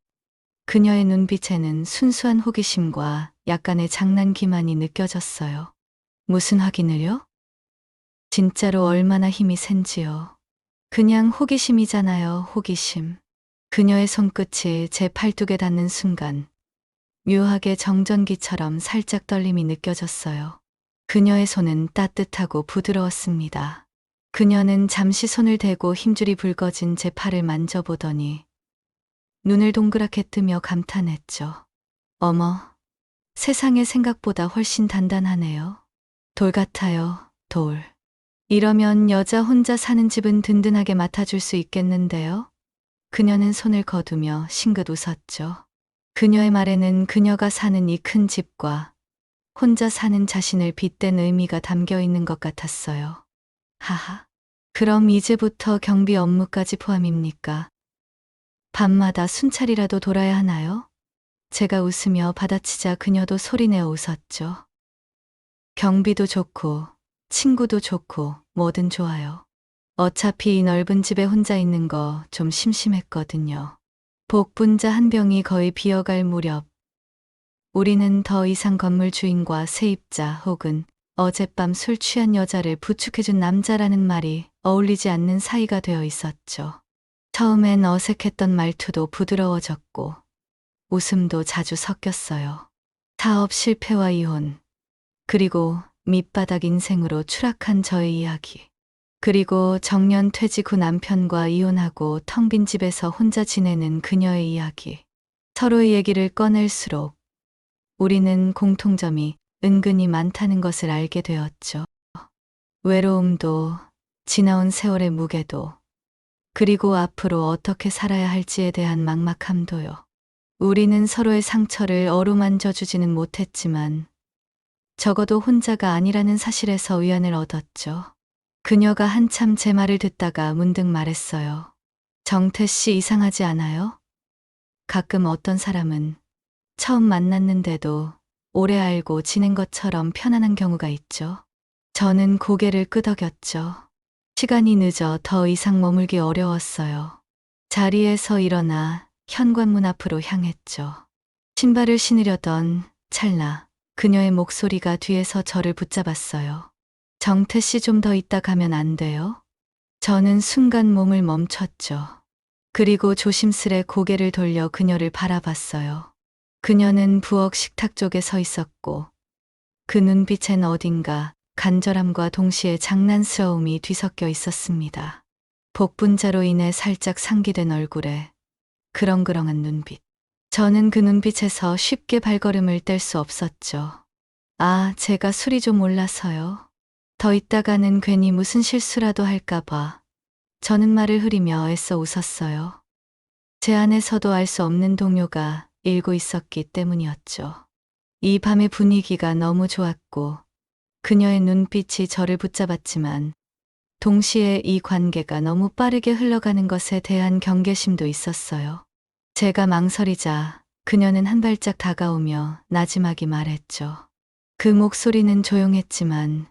그녀의 눈빛에는 순수한 호기심과 약간의 장난기만이 느껴졌어요. 무슨 확인을요? 진짜로 얼마나 힘이 센지요. 그냥 호기심이잖아요, 호기심. 그녀의 손끝이 제 팔뚝에 닿는 순간 묘하게 정전기처럼 살짝 떨림이 느껴졌어요. 그녀의 손은 따뜻하고 부드러웠습니다. 그녀는 잠시 손을 대고 힘줄이 붉어진 제 팔을 만져보더니 눈을 동그랗게 뜨며 감탄했죠. 어머, 세상에 생각보다 훨씬 단단하네요. 돌 같아요, 돌. 이러면 여자 혼자 사는 집은 든든하게 맡아줄 수 있겠는데요? 그녀는 손을 거두며 싱긋 웃었죠. 그녀의 말에는 그녀가 사는 이 큰 집과 혼자 사는 자신을 빗댄 의미가 담겨 있는 것 같았어요. 하하. 그럼 이제부터 경비 업무까지 포함입니까? 밤마다 순찰이라도 돌아야 하나요? 제가 웃으며 받아치자 그녀도 소리내어 웃었죠. 경비도 좋고 친구도 좋고 뭐든 좋아요. 어차피 이 넓은 집에 혼자 있는 거 좀 심심했거든요. 복분자 한 병이 거의 비어갈 무렵 우리는 더 이상 건물 주인과 세입자 혹은 어젯밤 술 취한 여자를 부축해준 남자라는 말이 어울리지 않는 사이가 되어 있었죠. 처음엔 어색했던 말투도 부드러워졌고 웃음도 자주 섞였어요. 사업 실패와 이혼, 그리고 밑바닥 인생으로 추락한 저의 이야기. 그리고 정년 퇴직 후 남편과 이혼하고 텅 빈 집에서 혼자 지내는 그녀의 이야기. 서로의 얘기를 꺼낼수록 우리는 공통점이 은근히 많다는 것을 알게 되었죠. 외로움도, 지나온 세월의 무게도, 그리고 앞으로 어떻게 살아야 할지에 대한 막막함도요. 우리는 서로의 상처를 어루만져 주지는 못했지만 적어도 혼자가 아니라는 사실에서 위안을 얻었죠. 그녀가 한참 제 말을 듣다가 문득 말했어요. 정태 씨 이상하지 않아요? 가끔 어떤 사람은 처음 만났는데도 오래 알고 지낸 것처럼 편안한 경우가 있죠. 저는 고개를 끄덕였죠. 시간이 늦어 더 이상 머물기 어려웠어요. 자리에서 일어나 현관문 앞으로 향했죠. 신발을 신으려던 찰나 그녀의 목소리가 뒤에서 저를 붙잡았어요. 정태 씨 좀 더 있다 가면 안 돼요? 저는 순간 몸을 멈췄죠. 그리고 조심스레 고개를 돌려 그녀를 바라봤어요. 그녀는 부엌 식탁 쪽에 서 있었고 그 눈빛엔 어딘가 간절함과 동시에 장난스러움이 뒤섞여 있었습니다. 복분자로 인해 살짝 상기된 얼굴에 그렁그렁한 눈빛. 저는 그 눈빛에서 쉽게 발걸음을 뗄 수 없었죠. 아, 제가 술이 좀 올라서요. 더 있다가는 괜히 무슨 실수라도 할까봐. 저는 말을 흐리며 애써 웃었어요. 제 안에서도 알 수 없는 동요가 일고 있었기 때문이었죠. 이 밤의 분위기가 너무 좋았고, 그녀의 눈빛이 저를 붙잡았지만, 동시에 이 관계가 너무 빠르게 흘러가는 것에 대한 경계심도 있었어요. 제가 망설이자 그녀는 한 발짝 다가오며 나지막이 말했죠. 그 목소리는 조용했지만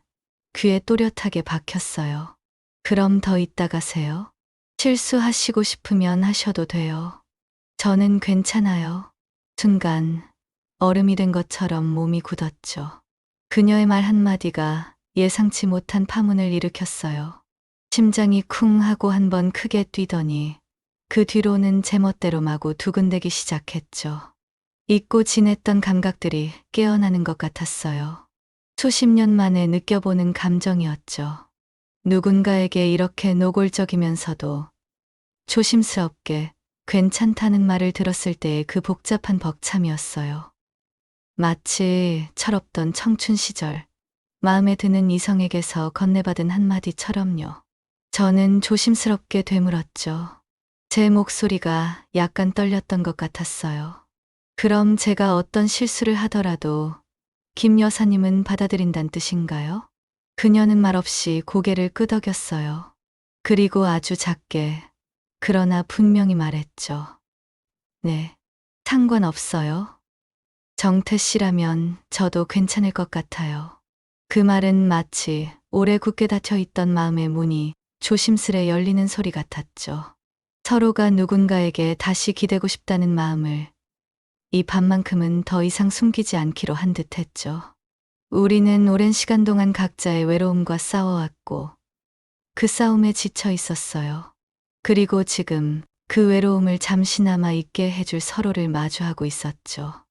귀에 또렷하게 박혔어요. 그럼 더 있다 가세요. 실수하시고 싶으면 하셔도 돼요. 저는 괜찮아요. 순간 얼음이 된 것처럼 몸이 굳었죠. 그녀의 말 한마디가 예상치 못한 파문을 일으켰어요. 심장이 쿵 하고 한 번 크게 뛰더니 그 뒤로는 제멋대로 마구 두근대기 시작했죠. 잊고 지냈던 감각들이 깨어나는 것 같았어요. 수십 년 만에 느껴보는 감정이었죠. 누군가에게 이렇게 노골적이면서도 조심스럽게 괜찮다는 말을 들었을 때의 그 복잡한 벅참이었어요. 마치 철없던 청춘 시절, 마음에 드는 이성에게서 건네받은 한마디처럼요. 저는 조심스럽게 되물었죠. 제 목소리가 약간 떨렸던 것 같았어요. 그럼 제가 어떤 실수를 하더라도 김 여사님은 받아들인다는 뜻인가요? 그녀는 말없이 고개를 끄덕였어요. 그리고 아주 작게, 그러나 분명히 말했죠. 네, 상관없어요. 정태 씨라면 저도 괜찮을 것 같아요. 그 말은 마치 오래 굳게 닫혀 있던 마음의 문이 조심스레 열리는 소리 같았죠. 서로가 누군가에게 다시 기대고 싶다는 마음을 이 밤만큼은 더 이상 숨기지 않기로 한 듯 했죠. 우리는 오랜 시간 동안 각자의 외로움과 싸워왔고 그 싸움에 지쳐 있었어요. 그리고 지금 그 외로움을 잠시나마 잊게 해줄 서로를 마주하고 있었죠.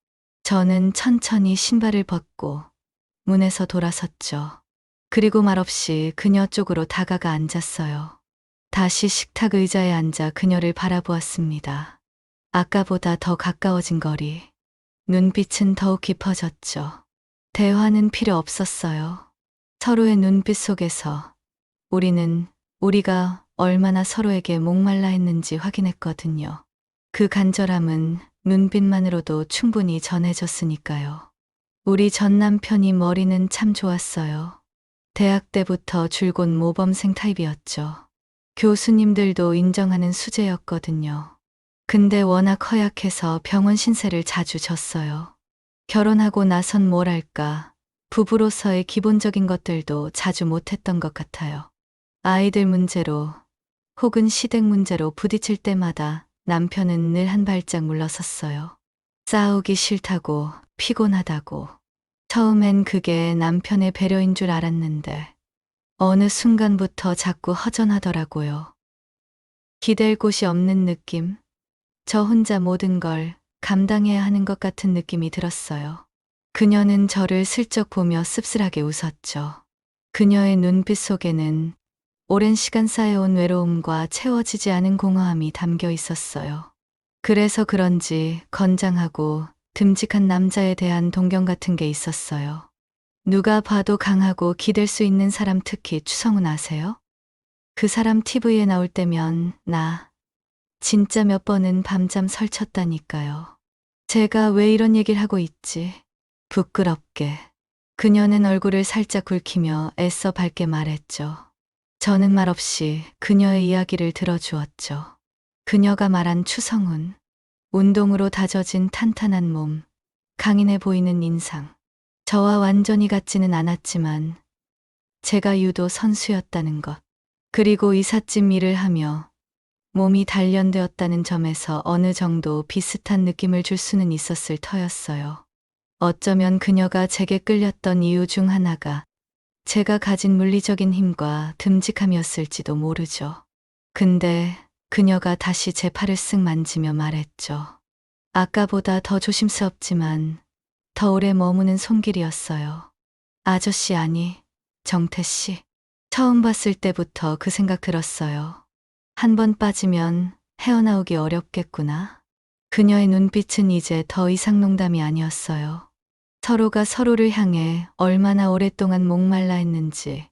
저는 천천히 신발을 벗고 문에서 돌아섰죠. 그리고 말없이 그녀 쪽으로 다가가 앉았어요. 다시 식탁 의자에 앉아 그녀를 바라보았습니다. 아까보다 더 가까워진 거리. 눈빛은 더욱 깊어졌죠. 대화는 필요 없었어요. 서로의 눈빛 속에서 우리가 얼마나 서로에게 목말라 했는지 확인했거든요. 그 간절함은 눈빛만으로도 충분히 전해졌으니까요. 우리 전 남편이 머리는 참 좋았어요. 대학 때부터 줄곧 모범생 타입이었죠. 교수님들도 인정하는 수재였거든요. 근데 워낙 허약해서 병원 신세를 자주 졌어요. 결혼하고 나선 뭐랄까, 부부로서의 기본적인 것들도 자주 못했던 것 같아요. 아이들 문제로 혹은 시댁 문제로 부딪힐 때마다 남편은 늘 한 발짝 물러섰어요. 싸우기 싫다고, 피곤하다고. 처음엔 그게 남편의 배려인 줄 알았는데 어느 순간부터 자꾸 허전하더라고요. 기댈 곳이 없는 느낌? 저 혼자 모든 걸 감당해야 하는 것 같은 느낌이 들었어요. 그녀는 저를 슬쩍 보며 씁쓸하게 웃었죠. 그녀의 눈빛 속에는 오랜 시간 쌓여온 외로움과 채워지지 않은 공허함이 담겨 있었어요. 그래서 그런지 건장하고 듬직한 남자에 대한 동경 같은 게 있었어요. 누가 봐도 강하고 기댈 수 있는 사람, 특히 추성훈 아세요? 그 사람 TV에 나올 때면 나 진짜 몇 번은 밤잠 설쳤다니까요. 제가 왜 이런 얘기를 하고 있지? 부끄럽게. 그녀는 얼굴을 살짝 굴키며 애써 밝게 말했죠. 저는 말없이 그녀의 이야기를 들어주었죠. 그녀가 말한 추성훈, 운동으로 다져진 탄탄한 몸, 강인해 보이는 인상. 저와 완전히 같지는 않았지만 제가 유도 선수였다는 것. 그리고 이삿짐 일을 하며 몸이 단련되었다는 점에서 어느 정도 비슷한 느낌을 줄 수는 있었을 터였어요. 어쩌면 그녀가 제게 끌렸던 이유 중 하나가 제가 가진 물리적인 힘과 듬직함이었을지도 모르죠. 근데 그녀가 다시 제 팔을 쓱 만지며 말했죠. 아까보다 더 조심스럽지만 더 오래 머무는 손길이었어요. 아저씨, 아니, 정태 씨. 처음 봤을 때부터 그 생각 들었어요. 한 번 빠지면 헤어나오기 어렵겠구나. 그녀의 눈빛은 이제 더 이상 농담이 아니었어요. 서로가 서로를 향해 얼마나 오랫동안 목말라 했는지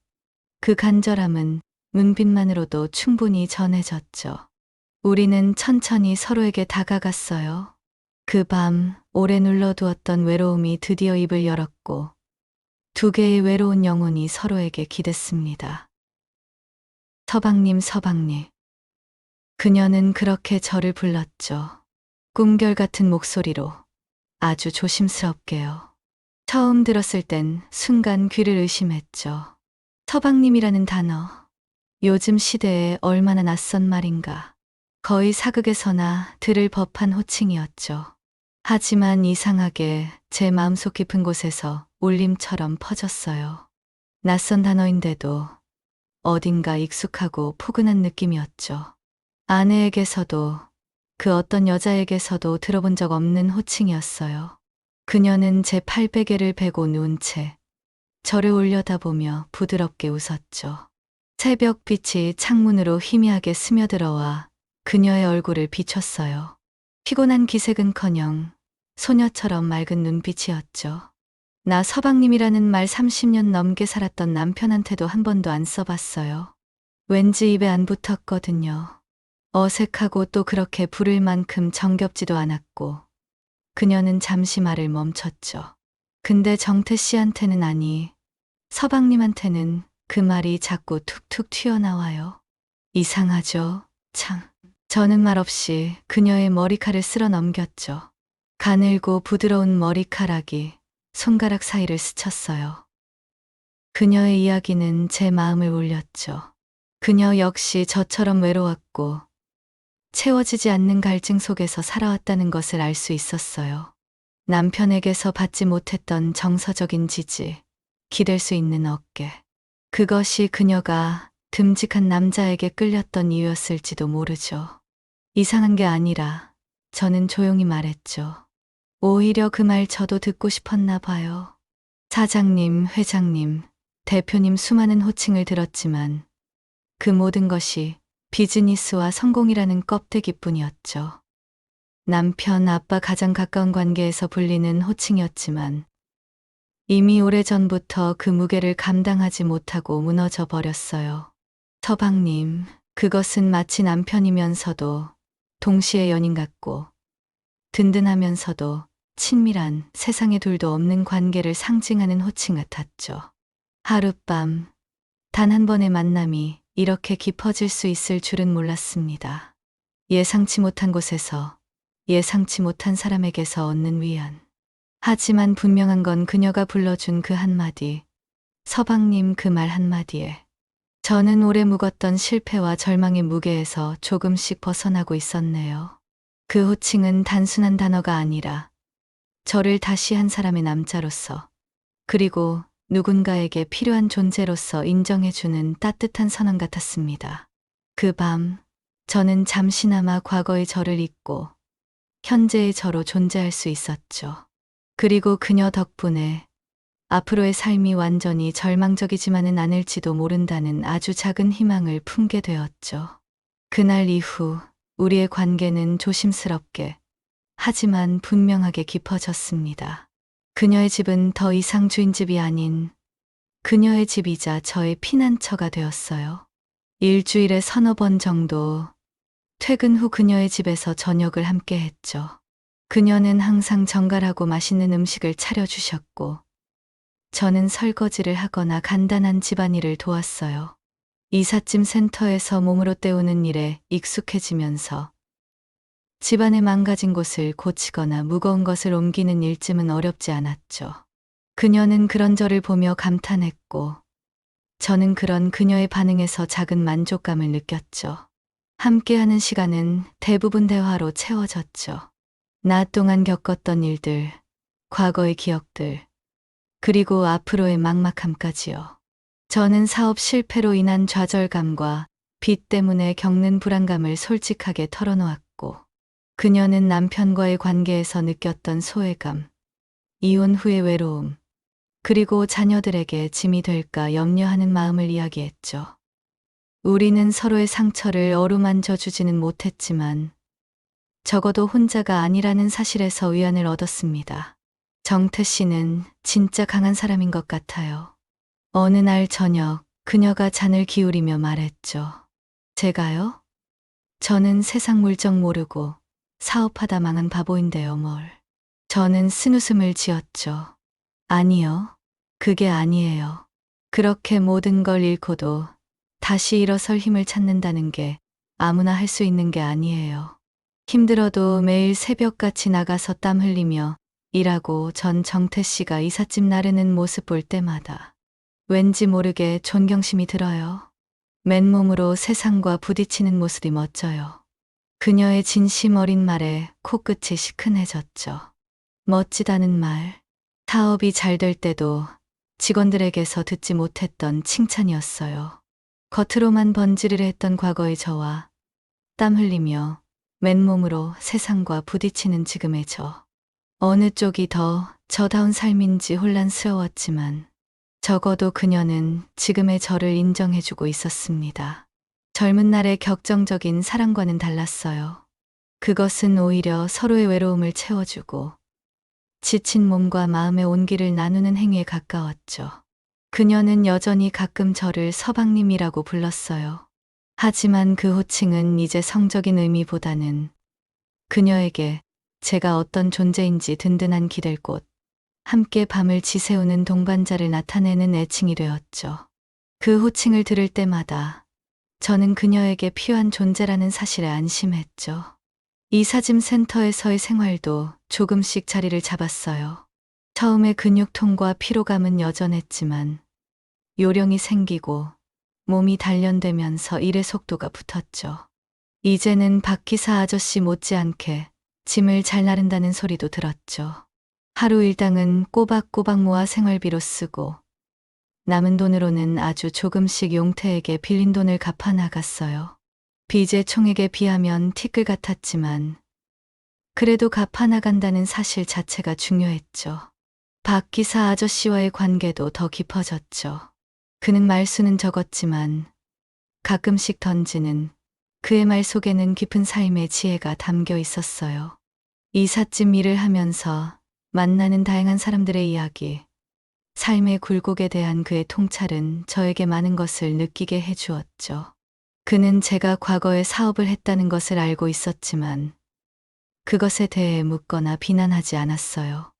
그 간절함은 눈빛만으로도 충분히 전해졌죠. 우리는 천천히 서로에게 다가갔어요. 그 밤 오래 눌러두었던 외로움이 드디어 입을 열었고 두 개의 외로운 영혼이 서로에게 기댔습니다. 서방님, 서방님. 그녀는 그렇게 저를 불렀죠. 꿈결 같은 목소리로 아주 조심스럽게요. 처음 들었을 땐 순간 귀를 의심했죠. 서방님이라는 단어, 요즘 시대에 얼마나 낯선 말인가. 거의 사극에서나 들을 법한 호칭이었죠. 하지만 이상하게 제 마음속 깊은 곳에서 울림처럼 퍼졌어요. 낯선 단어인데도 어딘가 익숙하고 포근한 느낌이었죠. 아내에게서도 그 어떤 여자에게서도 들어본 적 없는 호칭이었어요. 그녀는 제 팔베개를 베고 누운 채 저를 올려다보며 부드럽게 웃었죠. 새벽빛이 창문으로 희미하게 스며들어와 그녀의 얼굴을 비췄어요. 피곤한 기색은커녕 소녀처럼 맑은 눈빛이었죠. 나 서방님이라는 말 30년 넘게 살았던 남편한테도 한 번도 안 써봤어요. 왠지 입에 안 붙었거든요. 어색하고 또 그렇게 부를 만큼 정겹지도 않았고 그녀는 잠시 말을 멈췄죠. 근데 정태 씨한테는 아니, 서방님한테는 그 말이 자꾸 툭툭 튀어나와요. 이상하죠? 참. 저는 말없이 그녀의 머리칼을 쓸어 넘겼죠. 가늘고 부드러운 머리카락이 손가락 사이를 스쳤어요. 그녀의 이야기는 제 마음을 울렸죠. 그녀 역시 저처럼 외로웠고 채워지지 않는 갈증 속에서 살아왔다는 것을 알 수 있었어요. 남편에게서 받지 못했던 정서적인 지지, 기댈 수 있는 어깨. 그것이 그녀가 듬직한 남자에게 끌렸던 이유였을지도 모르죠. 이상한 게 아니라 저는 조용히 말했죠. 오히려 그 말 저도 듣고 싶었나 봐요. 사장님, 회장님, 대표님 수많은 호칭을 들었지만 그 모든 것이 비즈니스와 성공이라는 껍데기뿐이었죠. 남편, 아빠 가장 가까운 관계에서 불리는 호칭이었지만 이미 오래전부터 그 무게를 감당하지 못하고 무너져 버렸어요. 서방님, 그것은 마치 남편이면서도 동시에 연인 같고 든든하면서도 친밀한 세상에 둘도 없는 관계를 상징하는 호칭 같았죠. 하룻밤, 단 한 번의 만남이 이렇게 깊어질 수 있을 줄은 몰랐습니다. 예상치 못한 곳에서 예상치 못한 사람에게서 얻는 위안. 하지만 분명한 건 그녀가 불러준 그 한마디, 서방님 그 말 한마디에 저는 오래 묵었던 실패와 절망의 무게에서 조금씩 벗어나고 있었네요. 그 호칭은 단순한 단어가 아니라 저를 다시 한 사람의 남자로서 그리고 누군가에게 필요한 존재로서 인정해주는 따뜻한 선언 같았습니다. 그 밤, 저는 잠시나마 과거의 저를 잊고 현재의 저로 존재할 수 있었죠. 그리고 그녀 덕분에 앞으로의 삶이 완전히 절망적이지만은 않을지도 모른다는 아주 작은 희망을 품게 되었죠. 그날 이후 우리의 관계는 조심스럽게 하지만 분명하게 깊어졌습니다. 그녀의 집은 더 이상 주인집이 아닌 그녀의 집이자 저의 피난처가 되었어요. 일주일에 서너 번 정도 퇴근 후 그녀의 집에서 저녁을 함께 했죠. 그녀는 항상 정갈하고 맛있는 음식을 차려주셨고 저는 설거지를 하거나 간단한 집안일을 도왔어요. 이삿짐 센터에서 몸으로 때우는 일에 익숙해지면서 집안의 망가진 곳을 고치거나 무거운 것을 옮기는 일쯤은 어렵지 않았죠. 그녀는 그런 저를 보며 감탄했고 저는 그런 그녀의 반응에서 작은 만족감을 느꼈죠. 함께하는 시간은 대부분 대화로 채워졌죠. 낮 동안 겪었던 일들, 과거의 기억들, 그리고 앞으로의 막막함까지요. 저는 사업 실패로 인한 좌절감과 빚 때문에 겪는 불안감을 솔직하게 털어놓았고 그녀는 남편과의 관계에서 느꼈던 소외감, 이혼 후의 외로움, 그리고 자녀들에게 짐이 될까 염려하는 마음을 이야기했죠. 우리는 서로의 상처를 어루만져 주지는 못했지만 적어도 혼자가 아니라는 사실에서 위안을 얻었습니다. 정태 씨는 진짜 강한 사람인 것 같아요. 어느 날 저녁 그녀가 잔을 기울이며 말했죠. 제가요? 저는 세상 물정 모르고 사업하다 망한 바보인데요, 뭘. 저는 쓴웃음을 지었죠. 아니요. 그게 아니에요. 그렇게 모든 걸 잃고도 다시 일어설 힘을 찾는다는 게 아무나 할 수 있는 게 아니에요. 힘들어도 매일 새벽같이 나가서 땀 흘리며 일하고 전 정태 씨가 이삿짐 나르는 모습 볼 때마다 왠지 모르게 존경심이 들어요. 맨몸으로 세상과 부딪히는 모습이 멋져요. 그녀의 진심 어린 말에 코끝이 시큰해졌죠. 멋지다는 말. 사업이 잘 될 때도 직원들에게서 듣지 못했던 칭찬이었어요. 겉으로만 번지르르 했던 과거의 저와 땀 흘리며 맨몸으로 세상과 부딪히는 지금의 저. 어느 쪽이 더 저다운 삶인지 혼란스러웠지만 적어도 그녀는 지금의 저를 인정해주고 있었습니다. 젊은 날의 격정적인 사랑과는 달랐어요. 그것은 오히려 서로의 외로움을 채워주고 지친 몸과 마음의 온기를 나누는 행위에 가까웠죠. 그녀는 여전히 가끔 저를 서방님이라고 불렀어요. 하지만 그 호칭은 이제 성적인 의미보다는 그녀에게 제가 어떤 존재인지 든든한 기댈 곳, 함께 밤을 지새우는 동반자를 나타내는 애칭이 되었죠. 그 호칭을 들을 때마다 저는 그녀에게 필요한 존재라는 사실에 안심했죠. 이삿짐 센터에서의 생활도 조금씩 자리를 잡았어요. 처음에 근육통과 피로감은 여전했지만 요령이 생기고 몸이 단련되면서 일의 속도가 붙었죠. 이제는 박 기사 아저씨 못지않게 짐을 잘 나른다는 소리도 들었죠. 하루 일당은 꼬박꼬박 모아 생활비로 쓰고 남은 돈으로는 아주 조금씩 용태에게 빌린 돈을 갚아 나갔어요. 빚의 총액에 비하면 티끌 같았지만 그래도 갚아 나간다는 사실 자체가 중요했죠. 박 기사 아저씨와의 관계도 더 깊어졌죠. 그는 말수는 적었지만 가끔씩 던지는 그의 말 속에는 깊은 삶의 지혜가 담겨 있었어요. 이삿짐 일을 하면서 만나는 다양한 사람들의 이야기, 삶의 굴곡에 대한 그의 통찰은 저에게 많은 것을 느끼게 해주었죠. 그는 제가 과거에 사업을 했다는 것을 알고 있었지만 그것에 대해 묻거나 비난하지 않았어요.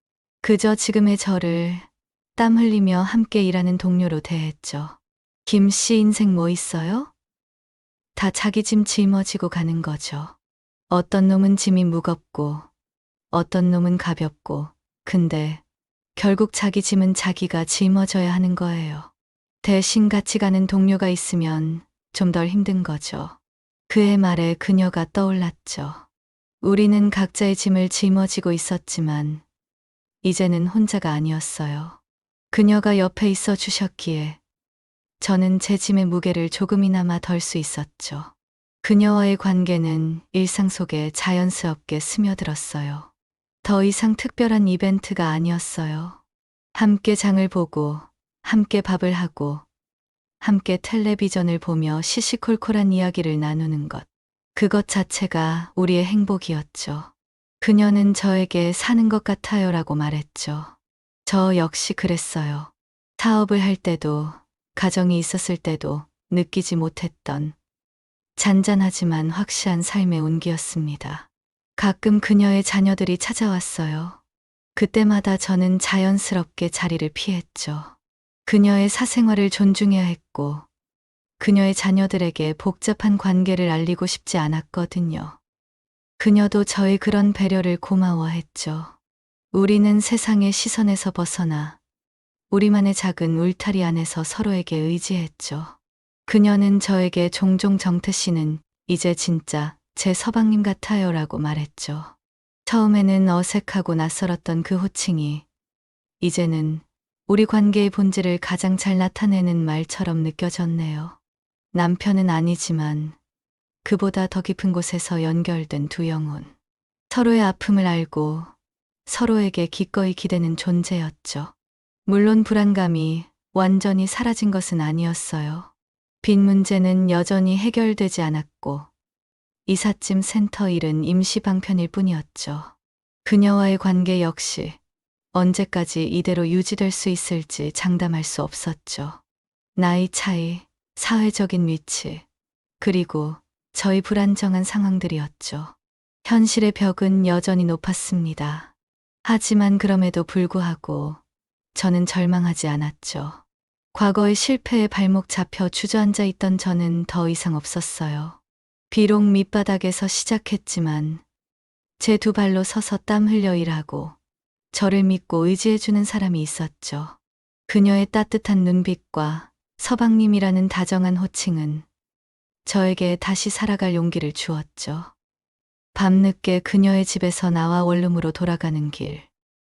그저 지금의 저를 땀 흘리며 함께 일하는 동료로 대했죠. 김 씨 인생 뭐 있어요? 다 자기 짐 짊어지고 가는 거죠. 어떤 놈은 짐이 무겁고 어떤 놈은 가볍고 근데 결국 자기 짐은 자기가 짊어져야 하는 거예요. 대신 같이 가는 동료가 있으면 좀 덜 힘든 거죠. 그의 말에 그녀가 떠올랐죠. 우리는 각자의 짐을 짊어지고 있었지만 이제는 혼자가 아니었어요. 그녀가 옆에 있어 주셨기에 저는 제 짐의 무게를 조금이나마 덜 수 있었죠. 그녀와의 관계는 일상 속에 자연스럽게 스며들었어요. 더 이상 특별한 이벤트가 아니었어요. 함께 장을 보고 함께 밥을 하고 함께 텔레비전을 보며 시시콜콜한 이야기를 나누는 것. 그것 자체가 우리의 행복이었죠. 그녀는 저에게 사는 것 같아요라고 말했죠. 저 역시 그랬어요. 사업을 할 때도 가정이 있었을 때도 느끼지 못했던 잔잔하지만 확실한 삶의 온기였습니다. 가끔 그녀의 자녀들이 찾아왔어요. 그때마다 저는 자연스럽게 자리를 피했죠. 그녀의 사생활을 존중해야 했고 그녀의 자녀들에게 복잡한 관계를 알리고 싶지 않았거든요. 그녀도 저의 그런 배려를 고마워했죠. 우리는 세상의 시선에서 벗어나 우리만의 작은 울타리 안에서 서로에게 의지했죠. 그녀는 저에게 종종 정태 씨는 이제 진짜 제 서방님 같아요라고 말했죠. 처음에는 어색하고 낯설었던 그 호칭이 이제는 우리 관계의 본질을 가장 잘 나타내는 말처럼 느껴졌네요. 남편은 아니지만 그보다 더 깊은 곳에서 연결된 두 영혼. 서로의 아픔을 알고 서로에게 기꺼이 기대는 존재였죠. 물론 불안감이 완전히 사라진 것은 아니었어요. 빚 문제는 여전히 해결되지 않았고 이삿짐 센터 일은 임시 방편일 뿐이었죠. 그녀와의 관계 역시 언제까지 이대로 유지될 수 있을지 장담할 수 없었죠. 나이 차이, 사회적인 위치, 그리고 저희 불안정한 상황들이었죠. 현실의 벽은 여전히 높았습니다. 하지만 그럼에도 불구하고 저는 절망하지 않았죠. 과거의 실패에 발목 잡혀 주저앉아 있던 저는 더 이상 없었어요. 비록 밑바닥에서 시작했지만 제 두 발로 서서 땀 흘려 일하고 저를 믿고 의지해주는 사람이 있었죠. 그녀의 따뜻한 눈빛과 서방님이라는 다정한 호칭은 저에게 다시 살아갈 용기를 주었죠. 밤늦게 그녀의 집에서 나와 원룸으로 돌아가는 길.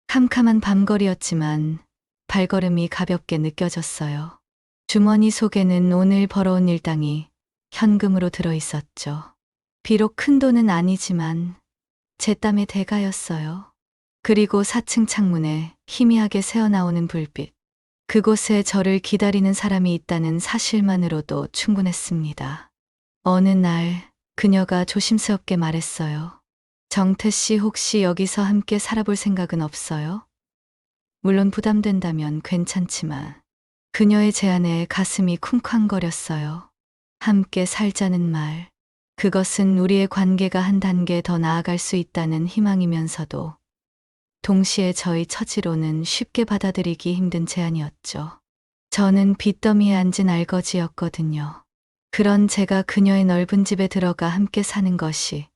캄캄한 밤거리였지만 발걸음이 가볍게 느껴졌어요. 주머니 속에는 오늘 벌어온 일당이 현금으로 들어 있었죠. 비록 큰 돈은 아니지만 제 땀의 대가였어요. 그리고 4층 창문에 희미하게 새어나오는 불빛. 그곳에 저를 기다리는 사람이 있다는 사실만으로도 충분했습니다. 어느 날 그녀가 조심스럽게 말했어요. 정태 씨 혹시 여기서 함께 살아볼 생각은 없어요? 물론 부담된다면 괜찮지만 그녀의 제안에 가슴이 쿵쾅거렸어요. 함께 살자는 말. 그것은 우리의 관계가 한 단계 더 나아갈 수 있다는 희망이면서도 동시에 저희 처지로는 쉽게 받아들이기 힘든 제안이었죠. 저는 빚더미에 앉은 알거지였거든요. 그런 제가 그녀의 넓은 집에 들어가 함께 사는 것이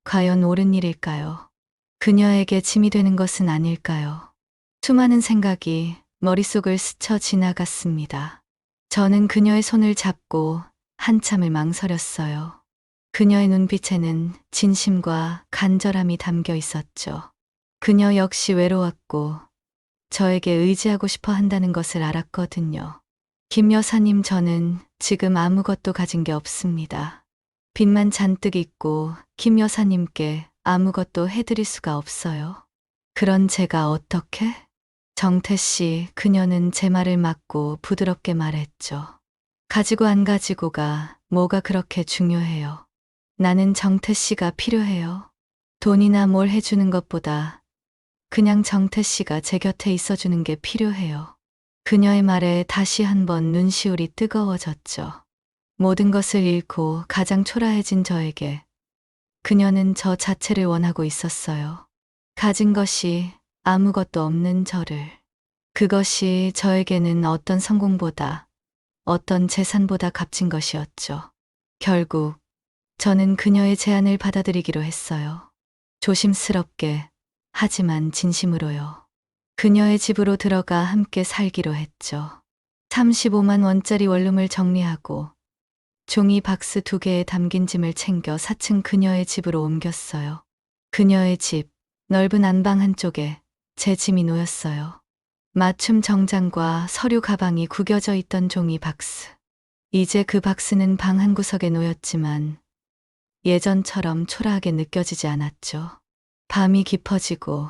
과연 옳은 일일까요? 그녀에게 짐이 되는 것은 아닐까요? 수많은 생각이 머릿속을 스쳐 지나갔습니다. 저는 그녀의 손을 잡고 한참을 망설였어요. 그녀의 눈빛에는 진심과 간절함이 담겨 있었죠. 그녀 역시 외로웠고 저에게 의지하고 싶어 한다는 것을 알았거든요. 김 여사님, 저는 지금 아무것도 가진 게 없습니다. 빚만 잔뜩 있고 김 여사님께 아무것도 해드릴 수가 없어요. 그런 제가 어떻게? 정태 씨, 그녀는 제 말을 막고 부드럽게 말했죠. 가지고 안 가지고가 뭐가 그렇게 중요해요. 나는 정태 씨가 필요해요. 돈이나 뭘 해주는 것보다 그냥 정태 씨가 제 곁에 있어주는 게 필요해요. 그녀의 말에 다시 한번 눈시울이 뜨거워졌죠. 모든 것을 잃고 가장 초라해진 저에게 그녀는 저 자체를 원하고 있었어요. 가진 것이 아무것도 없는 저를. 그것이 저에게는 어떤 성공보다, 어떤 재산보다 값진 것이었죠. 결국 저는 그녀의 제안을 받아들이기로 했어요. 조심스럽게, 하지만 진심으로요. 그녀의 집으로 들어가 함께 살기로 했죠. 35만 원짜리 원룸을 정리하고 종이 박스 2개에 담긴 짐을 챙겨 4층 그녀의 집으로 옮겼어요. 그녀의 집, 넓은 안방 한쪽에 제 짐이 놓였어요. 맞춤 정장과 서류 가방이 구겨져 있던 종이 박스. 이제 그 박스는 방 한 구석에 놓였지만 예전처럼 초라하게 느껴지지 않았죠. 밤이 깊어지고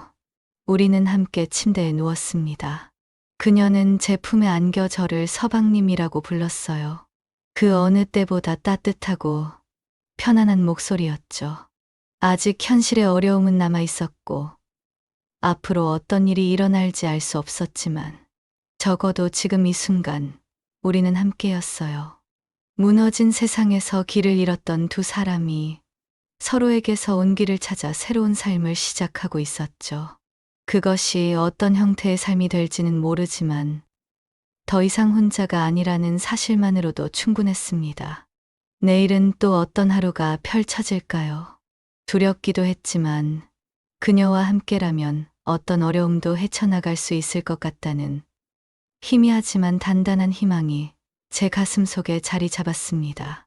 우리는 함께 침대에 누웠습니다. 그녀는 제 품에 안겨 저를 서방님이라고 불렀어요. 그 어느 때보다 따뜻하고 편안한 목소리였죠. 아직 현실의 어려움은 남아 있었고 앞으로 어떤 일이 일어날지 알 수 없었지만 적어도 지금 이 순간 우리는 함께였어요. 무너진 세상에서 길을 잃었던 두 사람이 서로에게서 온기를 찾아 새로운 삶을 시작하고 있었죠. 그것이 어떤 형태의 삶이 될지는 모르지만 더 이상 혼자가 아니라는 사실만으로도 충분했습니다. 내일은 또 어떤 하루가 펼쳐질까요? 두렵기도 했지만 그녀와 함께라면 어떤 어려움도 헤쳐나갈 수 있을 것 같다는 희미하지만 단단한 희망이 제 가슴 속에 자리 잡았습니다.